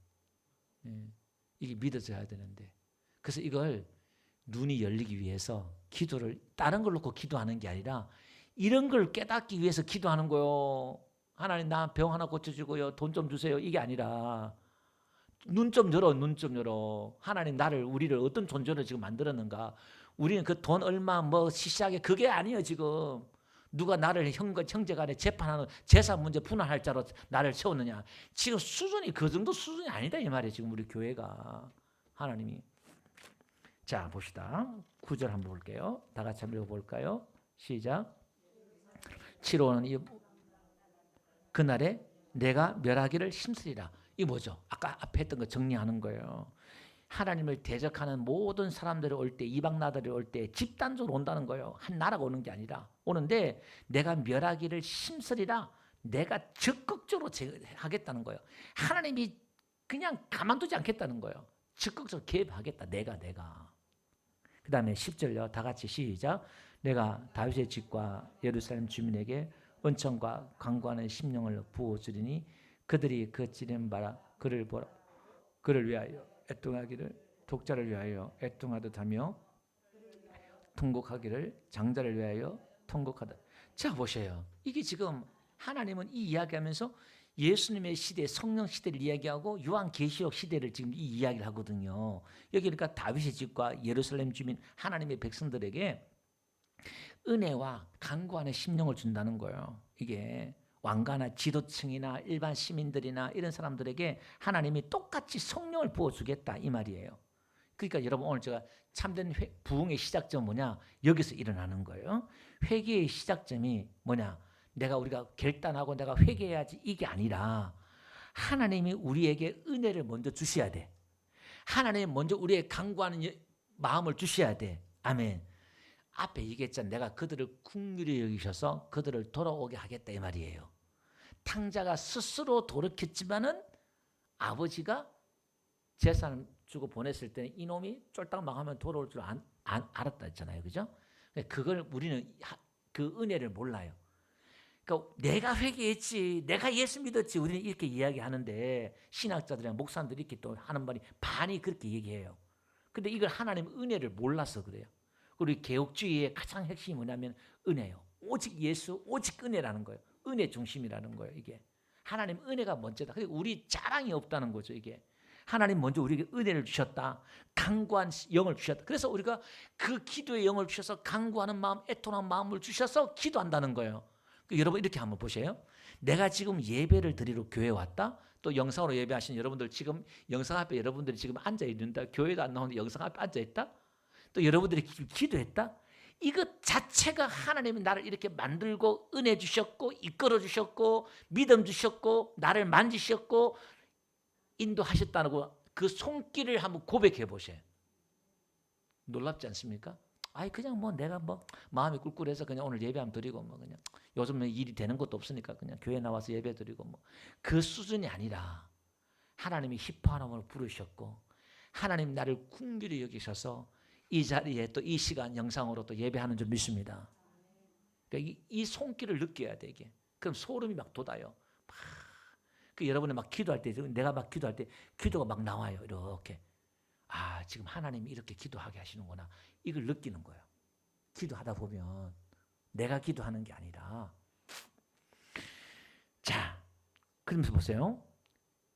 이게 믿어져야 되는데. 그래서 이걸 눈이 열리기 위해서 기도를 다른 걸 놓고 기도하는 게 아니라 이런 걸 깨닫기 위해서 기도하는 거예요. 하나님 나 병 하나 고쳐주고요. 돈 좀 주세요. 이게 아니라 눈 좀 열어. 하나님 우리를 어떤 존재로 지금 만들었는가. 우리는 그 돈 얼마 시시하게 그게 아니에요 지금. 누가 나를 형제 간에 재판하는 재산 문제 분할할 자로 나를 세웠느냐. 지금 수준이 그 정도 수준이 아니다 이 말이에요. 지금 우리 교회가. 하나님이. 자 봅시다. 9절 한번 볼게요. 다 같이 한번 읽어볼까요? 시작. 7호는 그날에 내가 멸하기를 힘쓰리라. 이 뭐죠? 아까 앞에 했던 거 정리하는 거예요. 하나님을 대적하는 모든 사람들이 올 때, 이방 나라들이 올 때 집단적으로 온다는 거예요. 한 나라가 오는 게 아니라 오는데 내가 멸하기를 힘쓰리라. 내가 적극적으로 하겠다는 거예요. 하나님이 그냥 가만두지 않겠다는 거예요. 적극적으로 개입하겠다. 내가. 그 다음에 10절요. 다 같이 시작. 내가 다윗의 집과 예루살렘 주민에게 은총과 강구하는 심령을 부어주리니 그들이 그 찌른 바라 그를 위하여 애통하기를, 독자를 위하여 애통하듯 하며 통곡하기를, 장자를 위하여 통곡하듯. 자 보세요. 이게 지금 하나님은 이 이야기하면서 예수님의 시대, 성령 시대를 이야기하고 요한계시록 시대를 지금 이 이야기를 하거든요. 여기 그러니까 다윗의 집과 예루살렘 주민 하나님의 백성들에게 은혜와 간구하는 심령을 준다는 거예요. 이게 왕가나 지도층이나 일반 시민들이나 이런 사람들에게 하나님이 똑같이 성령을 부어주겠다 이 말이에요. 그러니까 여러분 오늘 제가 참된 부흥의 시작점은 뭐냐? 여기서 일어나는 거예요. 회개의 시작점이 뭐냐? 우리가 결단하고 내가 회개해야지 이게 아니라 하나님이 우리에게 은혜를 먼저 주셔야 돼. 하나님이 먼저 우리의 간구하는 마음을 주셔야 돼. 아멘. 앞에 얘기했잖아. 내가 그들을 긍휼히 여기셔서 그들을 돌아오게 하겠다 이 말이에요. 탕자가 스스로 돌이켰지만은 아버지가 재산 주고 보냈을 때는 이놈이 쫄딱 망하면 돌아올 줄 알았다 했잖아요. 그죠? 그걸 우리는 그 은혜를 몰라요. 그러니까 내가 회개했지, 내가 예수 믿었지, 우리는 이렇게 이야기하는데 신학자들이나 목사님들이 이렇게 또 하는 말이 반이 그렇게 얘기해요. 근데 이걸 하나님 은혜를 몰라서 그래요. 우리 개혁주의의 가장 핵심이 뭐냐면 은혜요. 오직 예수, 오직 은혜라는 거예요. 은혜 중심이라는 거예요. 이게 하나님 은혜가 먼저다. 우리 자랑이 없다는 거죠. 이게 하나님 먼저 우리에게 은혜를 주셨다. 간구한 영을 주셨다. 그래서 우리가 그 기도의 영을 주셔서 간구하는 마음, 애통하는 마음을 주셔서 기도한다는 거예요. 여러분 이렇게 한번 보세요. 내가 지금 예배를 드리러 교회에 왔다. 또 영상으로 예배하시는 여러분들 지금 영상 앞에 여러분들이 지금 앉아 있는다. 교회도 안 나오는데 영상 앞에 앉아 있다. 또 여러분들이 기도했다. 이것 자체가 하나님이 나를 이렇게 만들고 은혜 주셨고 이끌어 주셨고 믿음 주셨고 나를 만지셨고 인도하셨다는 그 손길을 한번 고백해 보세요. 놀랍지 않습니까? 그냥 내가 마음이 꿀꿀해서 그냥 오늘 예배 한번 드리고 그냥 요즘에 일이 되는 것도 없으니까 그냥 교회 나와서 예배 드리고 그 수준이 아니라 하나님이 희파함으로 부르셨고 하나님 나를 긍휼히 여기셔서 이 자리에 또 이 시간 영상으로 또 예배하는 줄 믿습니다. 그러니까 이 손길을 느껴야 돼 이게. 그럼 소름이 막 돋아요. 여러분이 막 기도할 때, 내가 막 기도할 때 기도가 막 나와요. 이렇게. 지금 하나님이 이렇게 기도하게 하시는구나. 이걸 느끼는 거예요. 기도하다 보면 내가 기도하는 게 아니라. 자, 그러면서 보세요.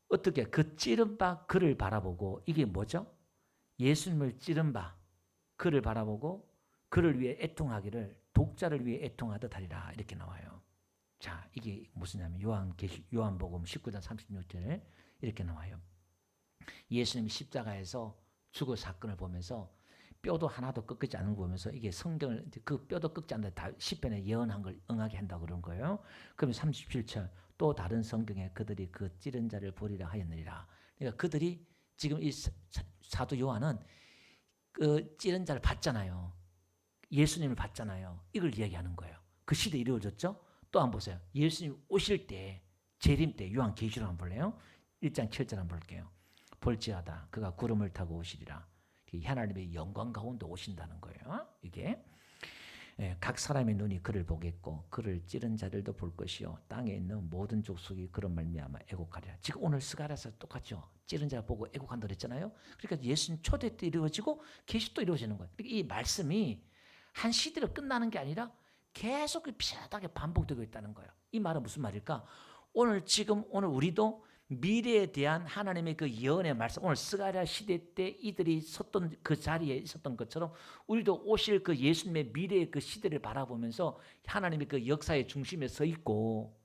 어떻게 그 찌른 바 그를 바라보고 이게 뭐죠? 예수님을 찌른 바 그를 바라보고 그를 위해 애통하기를 독자를 위해 애통하듯 하리라 이렇게 나와요. 자, 이게 무슨냐면 요한복음 19장 36절에 이렇게 나와요. 예수님이 십자가에서 죽을 사건을 보면서 뼈도 하나도 꺾이지 않는 거 보면서 이게 성경을 그 뼈도 꺾지 않는다 다 시편에 예언한 걸 응하게 한다고 그런 거예요. 그럼 37절 또 다른 성경에 그들이 그 찌른 자를 보리라 하였느니라. 그러니까 그들이 지금 이 사도 요한은 그 찌른 자를 봤잖아요. 예수님을 봤잖아요. 이걸 이야기하는 거예요. 그 시대에 이루어졌죠. 또 한번 보세요. 예수님 오실 때 재림 때 요한계시록 한번 볼래요? 1장 7절 한번 볼게요. 볼지어다 그가 구름을 타고 오시리라. 하나님의 영광 가운데 오신다는 거예요. 이게 각 사람의 눈이 그를 보겠고 그를 찌른 자들도 볼 것이요 땅에 있는 모든 족속이 그런 말미암아 애곡하리라. 지금 오늘 스가랴서 똑같죠. 찌른 자 보고 애곡한다 그랬잖아요. 그러니까 예수님 초대 때 이루어지고 계시도 이루어지는 거예요. 이 말씀이 한 시대로 끝나는 게 아니라 계속 비슷하게 반복되고 있다는 거예요. 이 말은 무슨 말일까? 오늘 우리도 미래에 대한 하나님의 그 예언의 말씀, 오늘 스가랴 시대 때 이들이 섰던 그 자리에 있었던 것처럼 우리도 오실 그 예수님의 미래의 그 시대를 바라보면서 하나님의 그 역사의 중심에 서 있고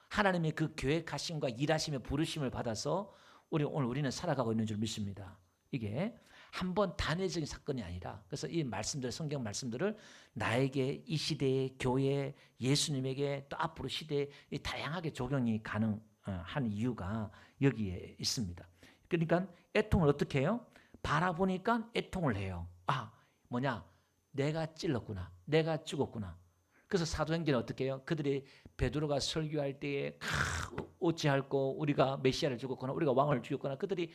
하나님의 그 계획하심과 일하심의 부르심을 받아서 오늘 우리는 살아가고 있는 줄 믿습니다. 이게 한번 단회적인 사건이 아니라 그래서 이 말씀들 성경 말씀들을 나에게 이 시대의 교회 예수님에게 또 앞으로 시대에 다양하게 적용이 가능한 이유가 여기에 있습니다. 그러니까 애통을 어떻게 해요? 바라보니까 애통을 해요. 아, 뭐냐? 내가 찔렀구나. 내가 죽었구나. 그래서 사도행전은 어떻게 해요? 그들이 베드로가 설교할 때에 어찌할꼬 우리가 메시아를 죽었거나 우리가 왕을 죽였거나 그들이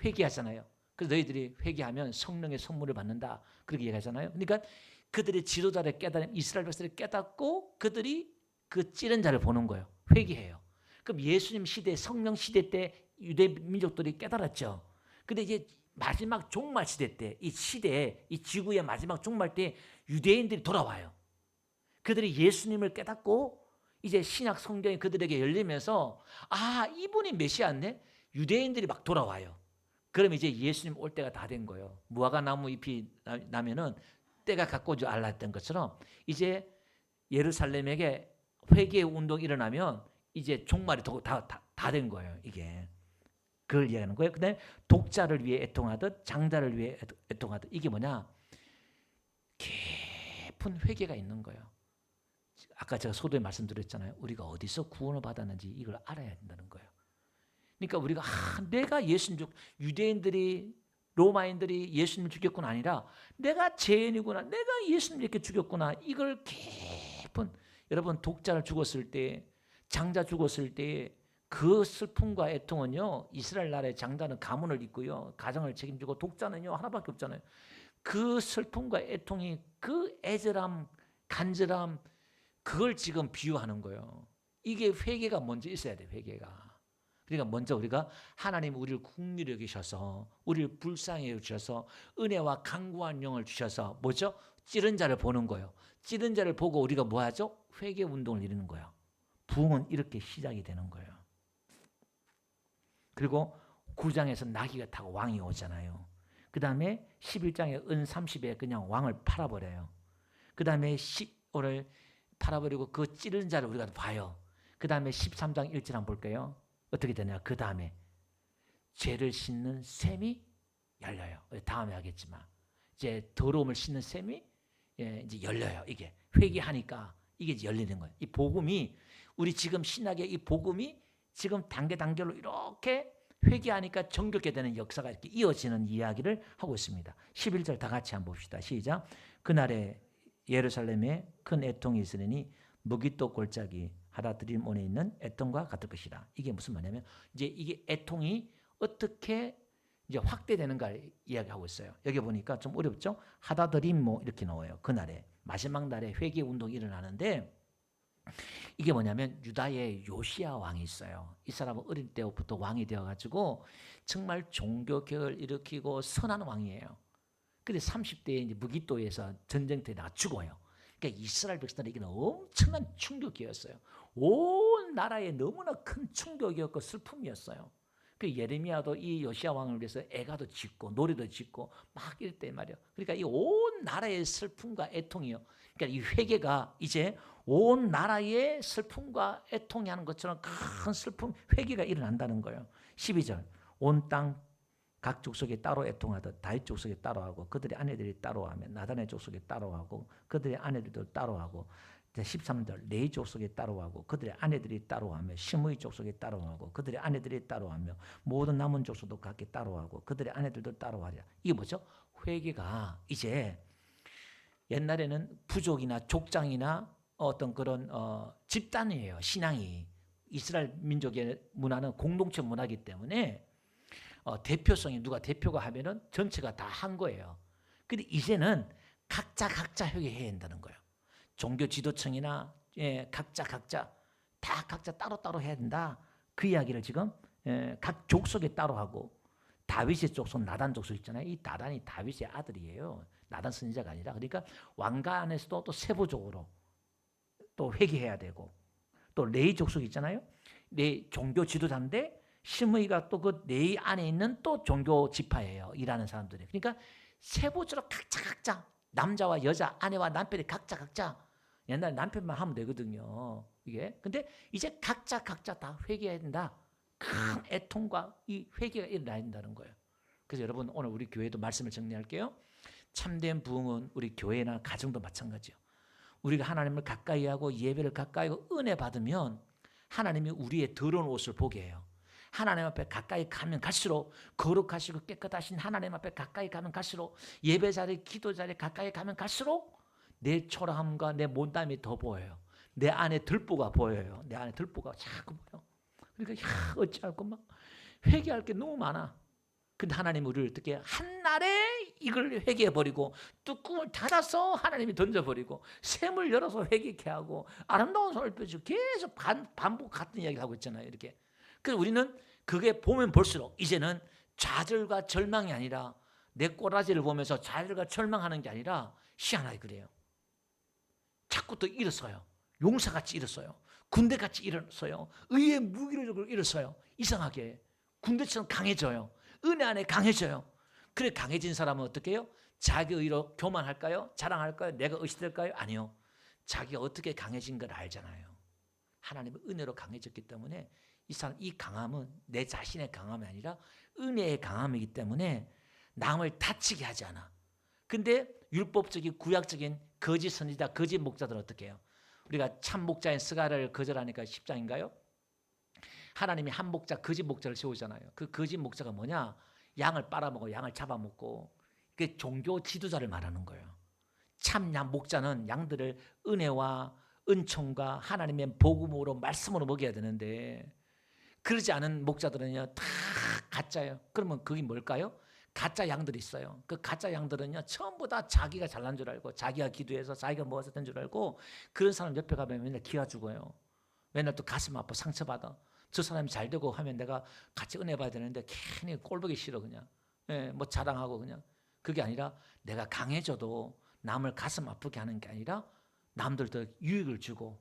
회개하잖아요. 그래서 너희들이 회개하면 성령의 선물을 받는다. 그렇게 얘기하잖아요. 그러니까 그들의 지도자를 깨달은 이스라엘 백성들이 깨닫고 그들이 그 찌른 자를 보는 거예요. 회개해요. 그럼 예수님 시대, 성령 시대 때 유대 민족들이 깨달았죠. 근데 이제 마지막 종말 시대 때, 이 시대에, 이 지구의 마지막 종말 때 유대인들이 돌아와요. 그들이 예수님을 깨닫고 이제 신약 성경이 그들에게 열리면서 아, 이분이 메시아인데 유대인들이 막 돌아와요. 그럼 이제 예수님 올 때가 다 된 거예요. 무화과 나무 잎이 나면은 때가 갖고 줄 알았던 것처럼 이제 예루살렘에게 회개 운동이 일어나면 이제 종말이 다 된 거예요. 이게 그걸 이야기하는 거예요. 그다음에 독자를 위해 애통하듯 장자를 위해 애통하듯 이게 뭐냐? 깊은 회개가 있는 거예요. 아까 제가 소도에 말씀드렸잖아요. 우리가 어디서 구원을 받았는지 이걸 알아야 된다는 거예요. 그러니까 우리가 내가 예수님 유대인들이 로마인들이 예수님을 죽였구나 아니라 내가 죄인이구나. 내가 예수님 이렇게 죽였구나. 이걸 깊은 여러분 독자를 죽었을 때 장자 죽었을 때 그 슬픔과 애통은요. 이스라엘 나라의 장자는 가문을 잇고요. 가정을 책임지고 독자는요. 하나밖에 없잖아요. 그 슬픔과 애통이 그 애절함, 간절함 그걸 지금 비유하는 거예요. 이게 회개가 먼저 있어야 돼요. 회개가. 그러니까 먼저 우리가 하나님 우리를 긍휼히 여기셔서 우리를 불쌍히 여기셔서 은혜와 강구한 영을 주셔서 뭐죠? 찌른 자를 보는 거예요. 찌른 자를 보고 우리가 뭐 하죠? 회개 운동을 이루는 거예요. 부흥은 이렇게 시작이 되는 거예요. 그리고 9장에서 나귀가 타고 왕이 오잖아요. 그 다음에 11장에 은 30에 그냥 왕을 팔아버려요. 그 다음에 15를 팔아버리고 그 찌른 자를 우리가 봐요. 그 다음에 13장 1절 한번 볼게요. 어떻게 되냐? 그 다음에 죄를 씻는 셈이 열려요. 다음에 하겠지만 이제 더러움을 씻는 셈이 이제 열려요. 이게 회개하니까 이게 이제 열리는 거예요. 이 복음이 우리 지금 신학의 이 복음이 지금 단계로 이렇게 회개하니까 정결케 되는 역사가 이렇게 이어지는 이야기를 하고 있습니다. 11절 다 같이 한번 봅시다. 시작. 그날에 예루살렘에 큰 애통이 있으니 무기또 골짜기 하다드림온에 있는 애통과 같을 것이라. 이게 무슨 말이냐면 이제 이게 애통이 어떻게 이제 확대되는가를 이야기하고 있어요. 여기 보니까 좀 어렵죠? 하다드림모 이렇게 나와요. 그날에 마지막 날에 회개 운동이 일어나는데 이게 뭐냐면 유다의 요시야 왕이 있어요. 이 사람은 어릴 때부터 왕이 되어가지고 정말 종교개혁을 일으키고 선한 왕이에요. 근데 30대에 이제 무기또에서 전쟁터에 나가 죽어요. 그러니까 이스라엘 백성들에게는 엄청난 충격이었어요. 온 나라에 너무나 큰 충격이었고 슬픔이었어요. 그 예레미야도 이 요시야 왕을 위해서 애가도 짓고 노래도 짓고 막 이랬단 말이에요. 그러니까 이 온 나라의 슬픔과 애통이요. 그러니까 이 회개가 이제 온 나라의 슬픔과 애통이 하는 것처럼 큰 슬픔, 회개가 일어난다는 거예요. 12절 온 땅 각 족속이 따로 애통하듯 다윗 족속이 따로하고 그들의 아내들이 따로하며 나단의 족속이 따로하고 그들의 아내들도 따로하고 13절 레위 족속이 따로하고 그들의 아내들이 따로하며 시므이 족속이 따로하고 그들의 아내들이 따로하며 모든 남은 족속도 각기 따로하고 그들의 아내들도 따로하리라. 이게 뭐죠? 회개가 이제 옛날에는 부족이나 족장이나 어떤 그런 집단이에요. 신앙이 이스라엘 민족의 문화는 공동체 문화이기 때문에 대표성이 누가 대표가 하면은 전체가 다 한 거예요. 근데 이제는 각자 회개해야 한다는 거예요. 종교 지도층이나 각자 다 각자 따로 해야 된다. 그 이야기를 지금 각 족속에 따로 하고 다윗의 족속 나단 족속 있잖아요. 이 나단이 다윗의 아들이에요. 나단 선지자가 아니라. 그러니까 왕가 안에서도 또 세부적으로 또 회개해야 되고 또 레위 족속 있잖아요. 네 종교 지도자인데 시므이가 또 그 레위 안에 있는 또 종교 지파예요. 일하는 사람들이. 그러니까 세부적으로 각자 남자와 여자, 아내와 남편이 각자 옛날 남편만 하면 되거든요. 이게 근데 이제 각자 다 회개해야 된다. 큰 애통과 이 회개가 일어나야 된다는 거예요. 그래서 여러분 오늘 우리 교회도 말씀을 정리할게요. 참된 부흥은 우리 교회나 가정도 마찬가지예요. 우리가 하나님을 가까이 하고 예배를 가까이 하고 은혜 받으면 하나님이 우리의 더러운 옷을 보게 해요. 하나님 앞에 가까이 가면 갈수록 거룩하시고 깨끗하신 하나님 앞에 가까이 가면 갈수록 예배 자리, 기도 자리 가까이 가면 갈수록 내 초라함과 내 못남이 더 보여요. 내 안에 들보가 보여요. 내 안에 들보가 자꾸 보여. 그러니까 어찌할까 막 회개할 게 너무 많아. 근데 하나님 우리를 어떻게 한날에 이걸 회개해버리고 뚜껑을 닫아서 하나님이 던져버리고 샘을 열어서 회개케 하고 아름다운 손을 펴주고 계속 반복 같은 이야기를 하고 있잖아요. 이렇게. 그래서 우리는 그게 보면 볼수록 이제는 좌절과 절망이 아니라 내 꼬라지를 보면서 좌절과 절망하는 게 아니라 희한하게 그래요. 자꾸 또 일어서요. 용사같이 일어서요. 군대같이 일어서요. 의의 무기력으로 일어서요. 이상하게 군대처럼 강해져요. 은혜 안에 강해져요. 그래 강해진 사람은 어떻게 해요? 자기 의로 교만할까요? 자랑할까요? 내가 의시될까요? 아니요. 자기가 어떻게 강해진 걸 알잖아요. 하나님의 은혜로 강해졌기 때문에 이 사람 이 강함은 내 자신의 강함이 아니라 은혜의 강함이기 때문에 남을 다치게 하지 않아. 근데 율법적인 구약적인 거짓 선지자, 거짓 목자들은 어떻게 해요? 우리가 참 목자인 스가랴를 거절하니까 10장인가요? 하나님이 한 목자, 거짓 목자를 세우잖아요. 그 거짓 목자가 뭐냐? 양을 빨아먹고 양을 잡아먹고 그게 종교 지도자를 말하는 거예요. 참 목자는 양들을 은혜와 은총과 하나님의 복음으로 말씀으로 먹여야 되는데 그러지 않은 목자들은요 다 가짜예요. 그러면 그게 뭘까요? 가짜 양들이 있어요. 그 가짜 양들은요 전부 다 자기가 잘난 줄 알고 자기가 기도해서 자기가 뭐가 된 줄 알고 그런 사람 옆에 가면 맨날 기가 죽어요. 맨날 또 가슴 아파 상처받아. 저 사람이 잘 되고 하면 내가 같이 은혜 받아야 되는데 괜히 꼴보기 싫어 그냥. 예, 뭐 자랑하고 그냥. 그게 아니라 내가 강해져도 남을 가슴 아프게 하는 게 아니라 남들도 유익을 주고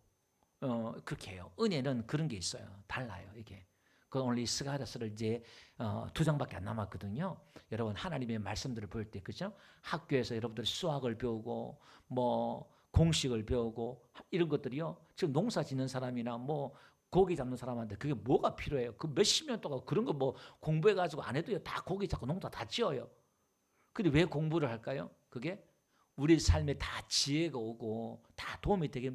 그렇게 해요. 은혜는 그런 게 있어요. 달라요 이게. 그 오늘 이 스가랴서를 이제 2장밖에 안 남았거든요. 여러분 하나님의 말씀들을 볼 때 그죠? 학교에서 여러분들이 수학을 배우고 뭐 공식을 배우고 이런 것들이요. 지금 농사 짓는 사람이나 뭐 고기 잡는 사람한테 그게 뭐가 필요해요? 그 몇십 년 동안 그런 거 뭐 공부해가지고 안 해도요. 다 고기 잡고 농사 다 지어요. 근데 왜 공부를 할까요? 그게 우리 삶에 다 지혜가 오고 다 도움이 되게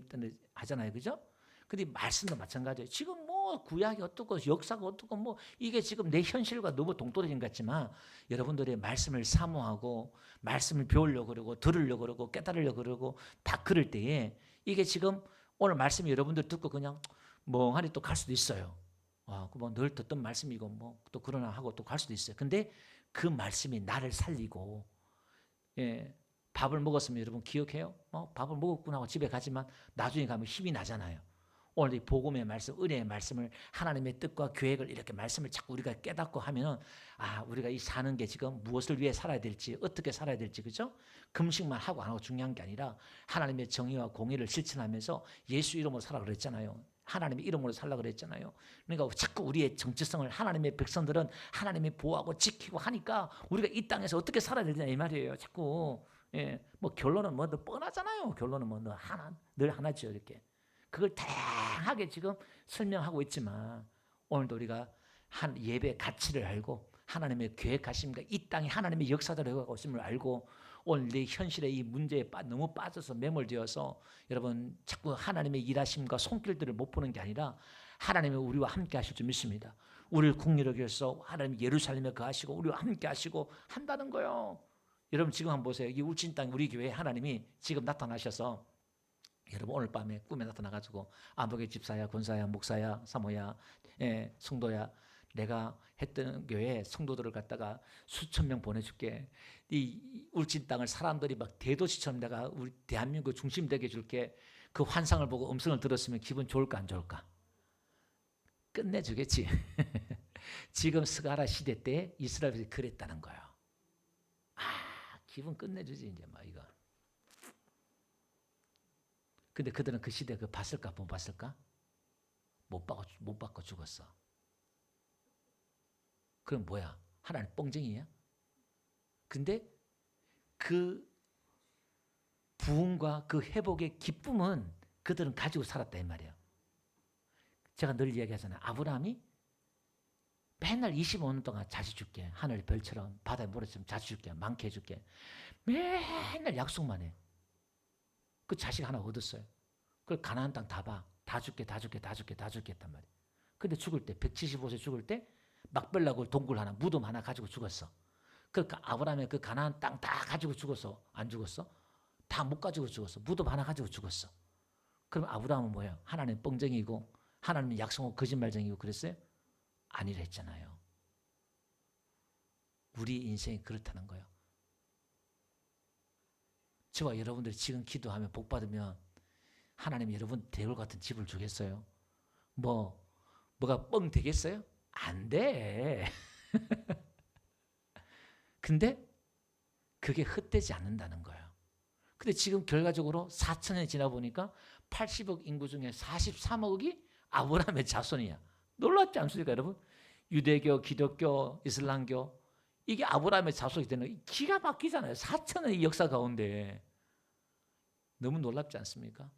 하잖아요. 그죠? 근데 말씀도 마찬가지예요. 지금 뭐 구약이 어떻고 역사가 어떻고 뭐 이게 지금 내 현실과 너무 동떨어진 것 같지만 여러분들의 말씀을 사모하고 말씀을 배우려고 그러고 들으려고 그러고 깨달으려고 그러고 다 그럴 때에 이게 지금 오늘 말씀이 여러분들 듣고 그냥 멍하니 또 갈 수도 있어요. 뭐 늘 듣던 말씀이고 뭐 또 그러나 하고 또 갈 수도 있어요. 근데 그 말씀이 나를 살리고 밥을 먹었으면 여러분 기억해요? 밥을 먹었구나 하고 집에 가지만 나중에 가면 힘이 나잖아요. 오늘 이 복음의 말씀, 은혜의 말씀을 하나님의 뜻과 계획을 이렇게 말씀을 자꾸 우리가 깨닫고 하면은 우리가 이 사는 게 지금 무엇을 위해 살아야 될지 어떻게 살아야 될지 그죠? 금식만 하고 안 하고 중요한 게 아니라 하나님의 정의와 공의를 실천하면서 예수 이름으로 살아 그랬잖아요. 하나님의 이름으로 살라 그랬잖아요. 그러니까 자꾸 우리의 정체성을 하나님의 백성들은 하나님이 보호하고 지키고 하니까 우리가 이 땅에서 어떻게 살아야 되냐 이 말이에요. 자꾸 뭐 결론은 뭐 뻔하잖아요. 결론은 뭐 늘 하나죠 이렇게. 그걸 다양하게 지금 설명하고 있지만 오늘도 우리가 한 예배의 가치를 알고 하나님의 계획하심과 이 땅에 하나님의 역사대로 해가고 있음을 알고 오늘 내 현실의 이 문제에 너무 빠져서 매몰되어서 여러분 자꾸 하나님의 일하심과 손길들을 못 보는 게 아니라 하나님이 우리와 함께 하실 줄 믿습니다. 우리를 국리로 해서 하나님 예루살렘에 거하시고 우리와 함께 하시고 한다는 거예요. 여러분 지금 한번 보세요. 이 울진 땅 우리 교회에 하나님이 지금 나타나셔서 여러분 오늘 밤에 꿈에 나타나가지고 아무개 집사야 권사야 목사야 사모야 성도야 내가 했던 교회 성도들을 갖다가 수천 명 보내줄게. 이 울진 땅을 사람들이 막 대도시처럼 내가 우리 대한민국 중심 되게 해줄게. 그 환상을 보고 음성을 들었으면 기분 좋을까 안 좋을까? 끝내주겠지. 지금 스가랴 시대 때 이스라엘이 그랬다는 거예요. 기분 끝내주지 이제 막 이거. 근데 그들은 그 시대 그 봤을까 못 봤을까? 못 받고 죽었어. 그럼 뭐야? 하나님 뻥쟁이야? 근데 그 부흥과 그 회복의 기쁨은 그들은 가지고 살았다 이 말이에요. 제가 늘 이야기하잖아요. 아브라함이 맨날 25년 동안 자주 줄게. 하늘 별처럼 바다의 모래처럼 자주 줄게. 많게 해줄게. 맨날 약속만 해. 그 자식 하나 얻었어요. 그걸 가나안 땅 다 봐. 다 줄게, 다 줄게, 다 줄게, 다 줄게 했단 말이에요. 근데 죽을 때 175세 죽을 때 막벨라골 동굴 하나, 무덤 하나 가지고 죽었어. 그러니까 아브라함의 그 가나안 땅 다 가지고 죽었어? 안 죽었어? 다 못 가지고 죽었어. 무덤 하나 가지고 죽었어. 그럼 아브라함은 뭐예요? 하나님 뻥쟁이고 하나님은 약속하고 거짓말쟁이고 그랬어요? 아니라 했잖아요. 우리 인생이 그렇다는 거예요. 저와 여러분들이 지금 기도하면 복 받으면 하나님이 여러분 대울 같은 집을 주겠어요? 뭐가 뻥 되겠어요? 안 돼. 근데 그게 헛되지 않는다는 거예요. 근데 지금 결과적으로 4천년이 지나 보니까 80억 인구 중에 43억이 아브라함의 자손이야. 놀랍지 않습니까, 여러분? 유대교, 기독교, 이슬람교 이게 아브라함의 자손이 되는 거 기가 막히잖아요. 4천년의 역사 가운데 너무 놀랍지 않습니까?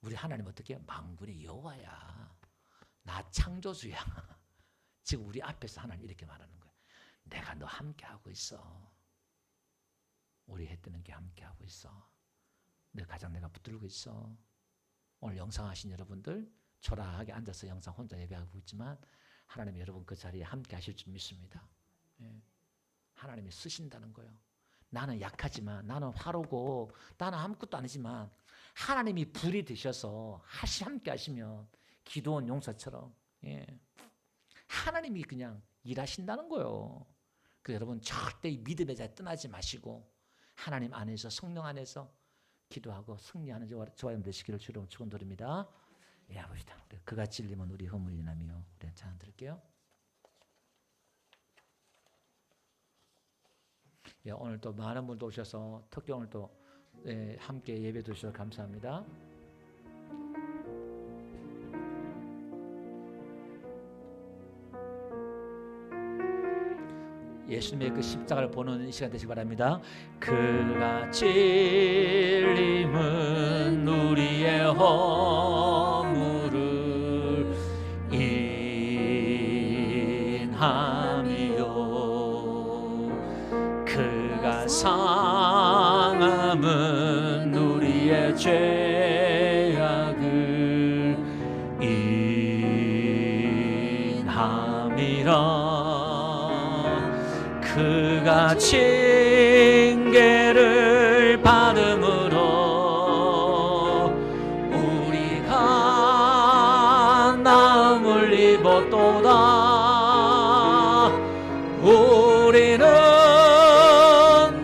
우리 하나님 어떻게 만군의 여호와야. 나 창조주야. 지금 우리 앞에서 하나님 이렇게 말하는 거야. 내가 너 함께하고 있어. 우리 해 뜨는 게 함께하고 있어. 내 가장 내가 붙들고 있어. 오늘 영상 하신 여러분들 초라하게 앉아서 영상 혼자 예배하고 있지만 하나님이 여러분 그 자리에 함께 하실 줄 믿습니다. 예. 하나님이 쓰신다는 거예요. 나는 약하지만 나는 화로고 나는 아무것도 아니지만 하나님이 불이 되셔서 함께 하시면 기도원 용사처럼 하나님이 그냥 일하신다는 거예요. 그래서 여러분 절대 이 믿음의 자에 떠나지 마시고 하나님 안에서 성령 안에서 기도하고 승리하는 저와 여러분 되시기를 주로 축원드립니다. 예, 봅시다. 그가 찔림은 우리 허물이 나며 우리 찬양 드릴게요. 예, 오늘 또 많은 분도 오셔서 특히 오늘 또 함께 예배 드셔서 감사합니다. 예수님의 그 십자가를 보는 시간 되시기 바랍니다. 그가 찔림은 우리의 허물을 인함이요 그가 상함은 우리의 죄악을 인함이라 그가 징계를 받음으로 우리가 나음을 입었도다. 우리는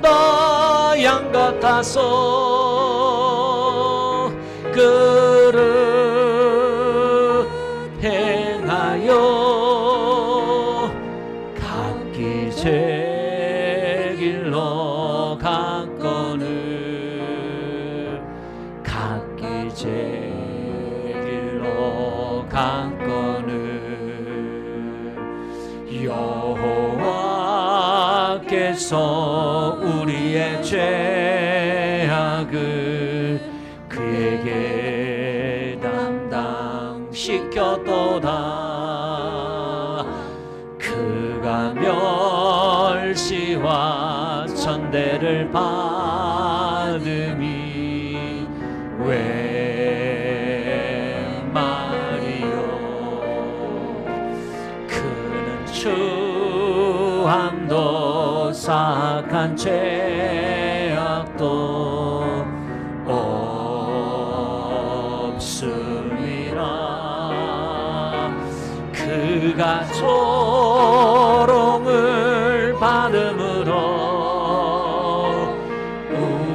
다 양 같아서 그를 행하여 각기 제 길로 갔거늘 각기 제 길로 갔거늘 여호와께서 우리의 죄악을 그에게 담당시켰도다. 그가 멸시와 천대를 받음이 왜 말이요 그는 추함도 사악한 죄악도 없음이라. 그가 조롱을 받음으로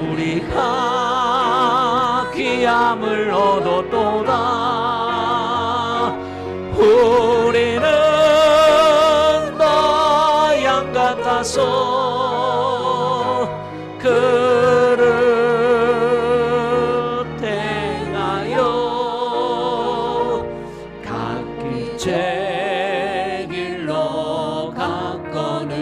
우리가 귀함을 얻었도다. 우리는 다 양 같아서 그를 행하여 각기 제 길로 갔거늘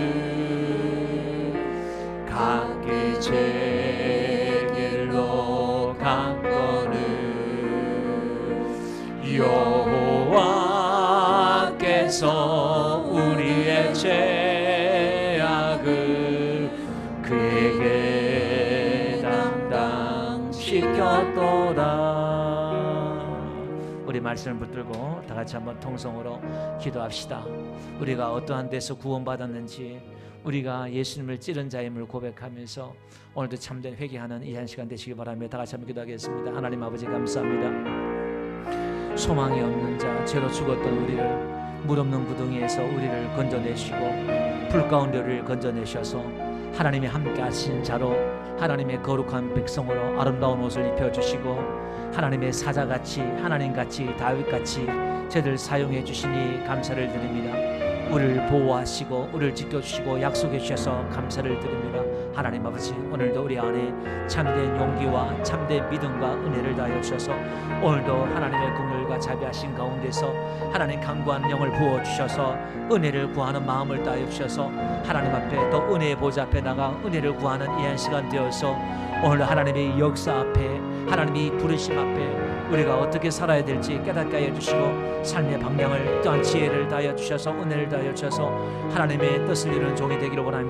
각기 제 길로 갔거늘 여호와께서 말씀을 붙들고 다 같이 한번 통성으로 기도합시다. 우리가 어떠한 데서 구원받았는지, 우리가 예수님을 찌른 자임을 고백하면서 오늘도 참된 회개하는 이 한 시간 되시기 바랍니다. 다 같이 한번 기도하겠습니다. 하나님 아버지 감사합니다. 소망이 없는 자, 죄로 죽었던 우리를 물 없는 구덩이에서 우리를 건져내시고 불 가운데 우리를 건져내셔서 하나님이 함께 하신 자로 하나님의 거룩한 백성으로 아름다운 옷을 입혀주시고 하나님의 사자같이 하나님같이 다윗같이 저희들 사용해 주시니 감사를 드립니다. 우리를 보호하시고 우리를 지켜주시고 약속해 주셔서 감사를 드립니다. 하나님 아버지, 오늘도 우리 안에 참된 용기와 참된 믿음과 은혜를 다하여 주셔서 오늘도 하나님의 긍휼과 자비하신 가운데서 하나님 강구한 영을 부어주셔서 은혜를 구하는 마음을 다하여 주셔서 하나님 앞에 또 은혜의 보좌 앞에 나가 은혜를 구하는 이 한 시간 되어서 오늘 하나님의 역사 앞에 하나님이 부르심 앞에 우리가 어떻게 살아야 될지 깨닫게 하여 주시고 삶의 방향을 또한 지혜를 다하여 주셔서 은혜를 다하여 주셔서 하나님의 뜻을 이루는 종이 되기를 원합니다.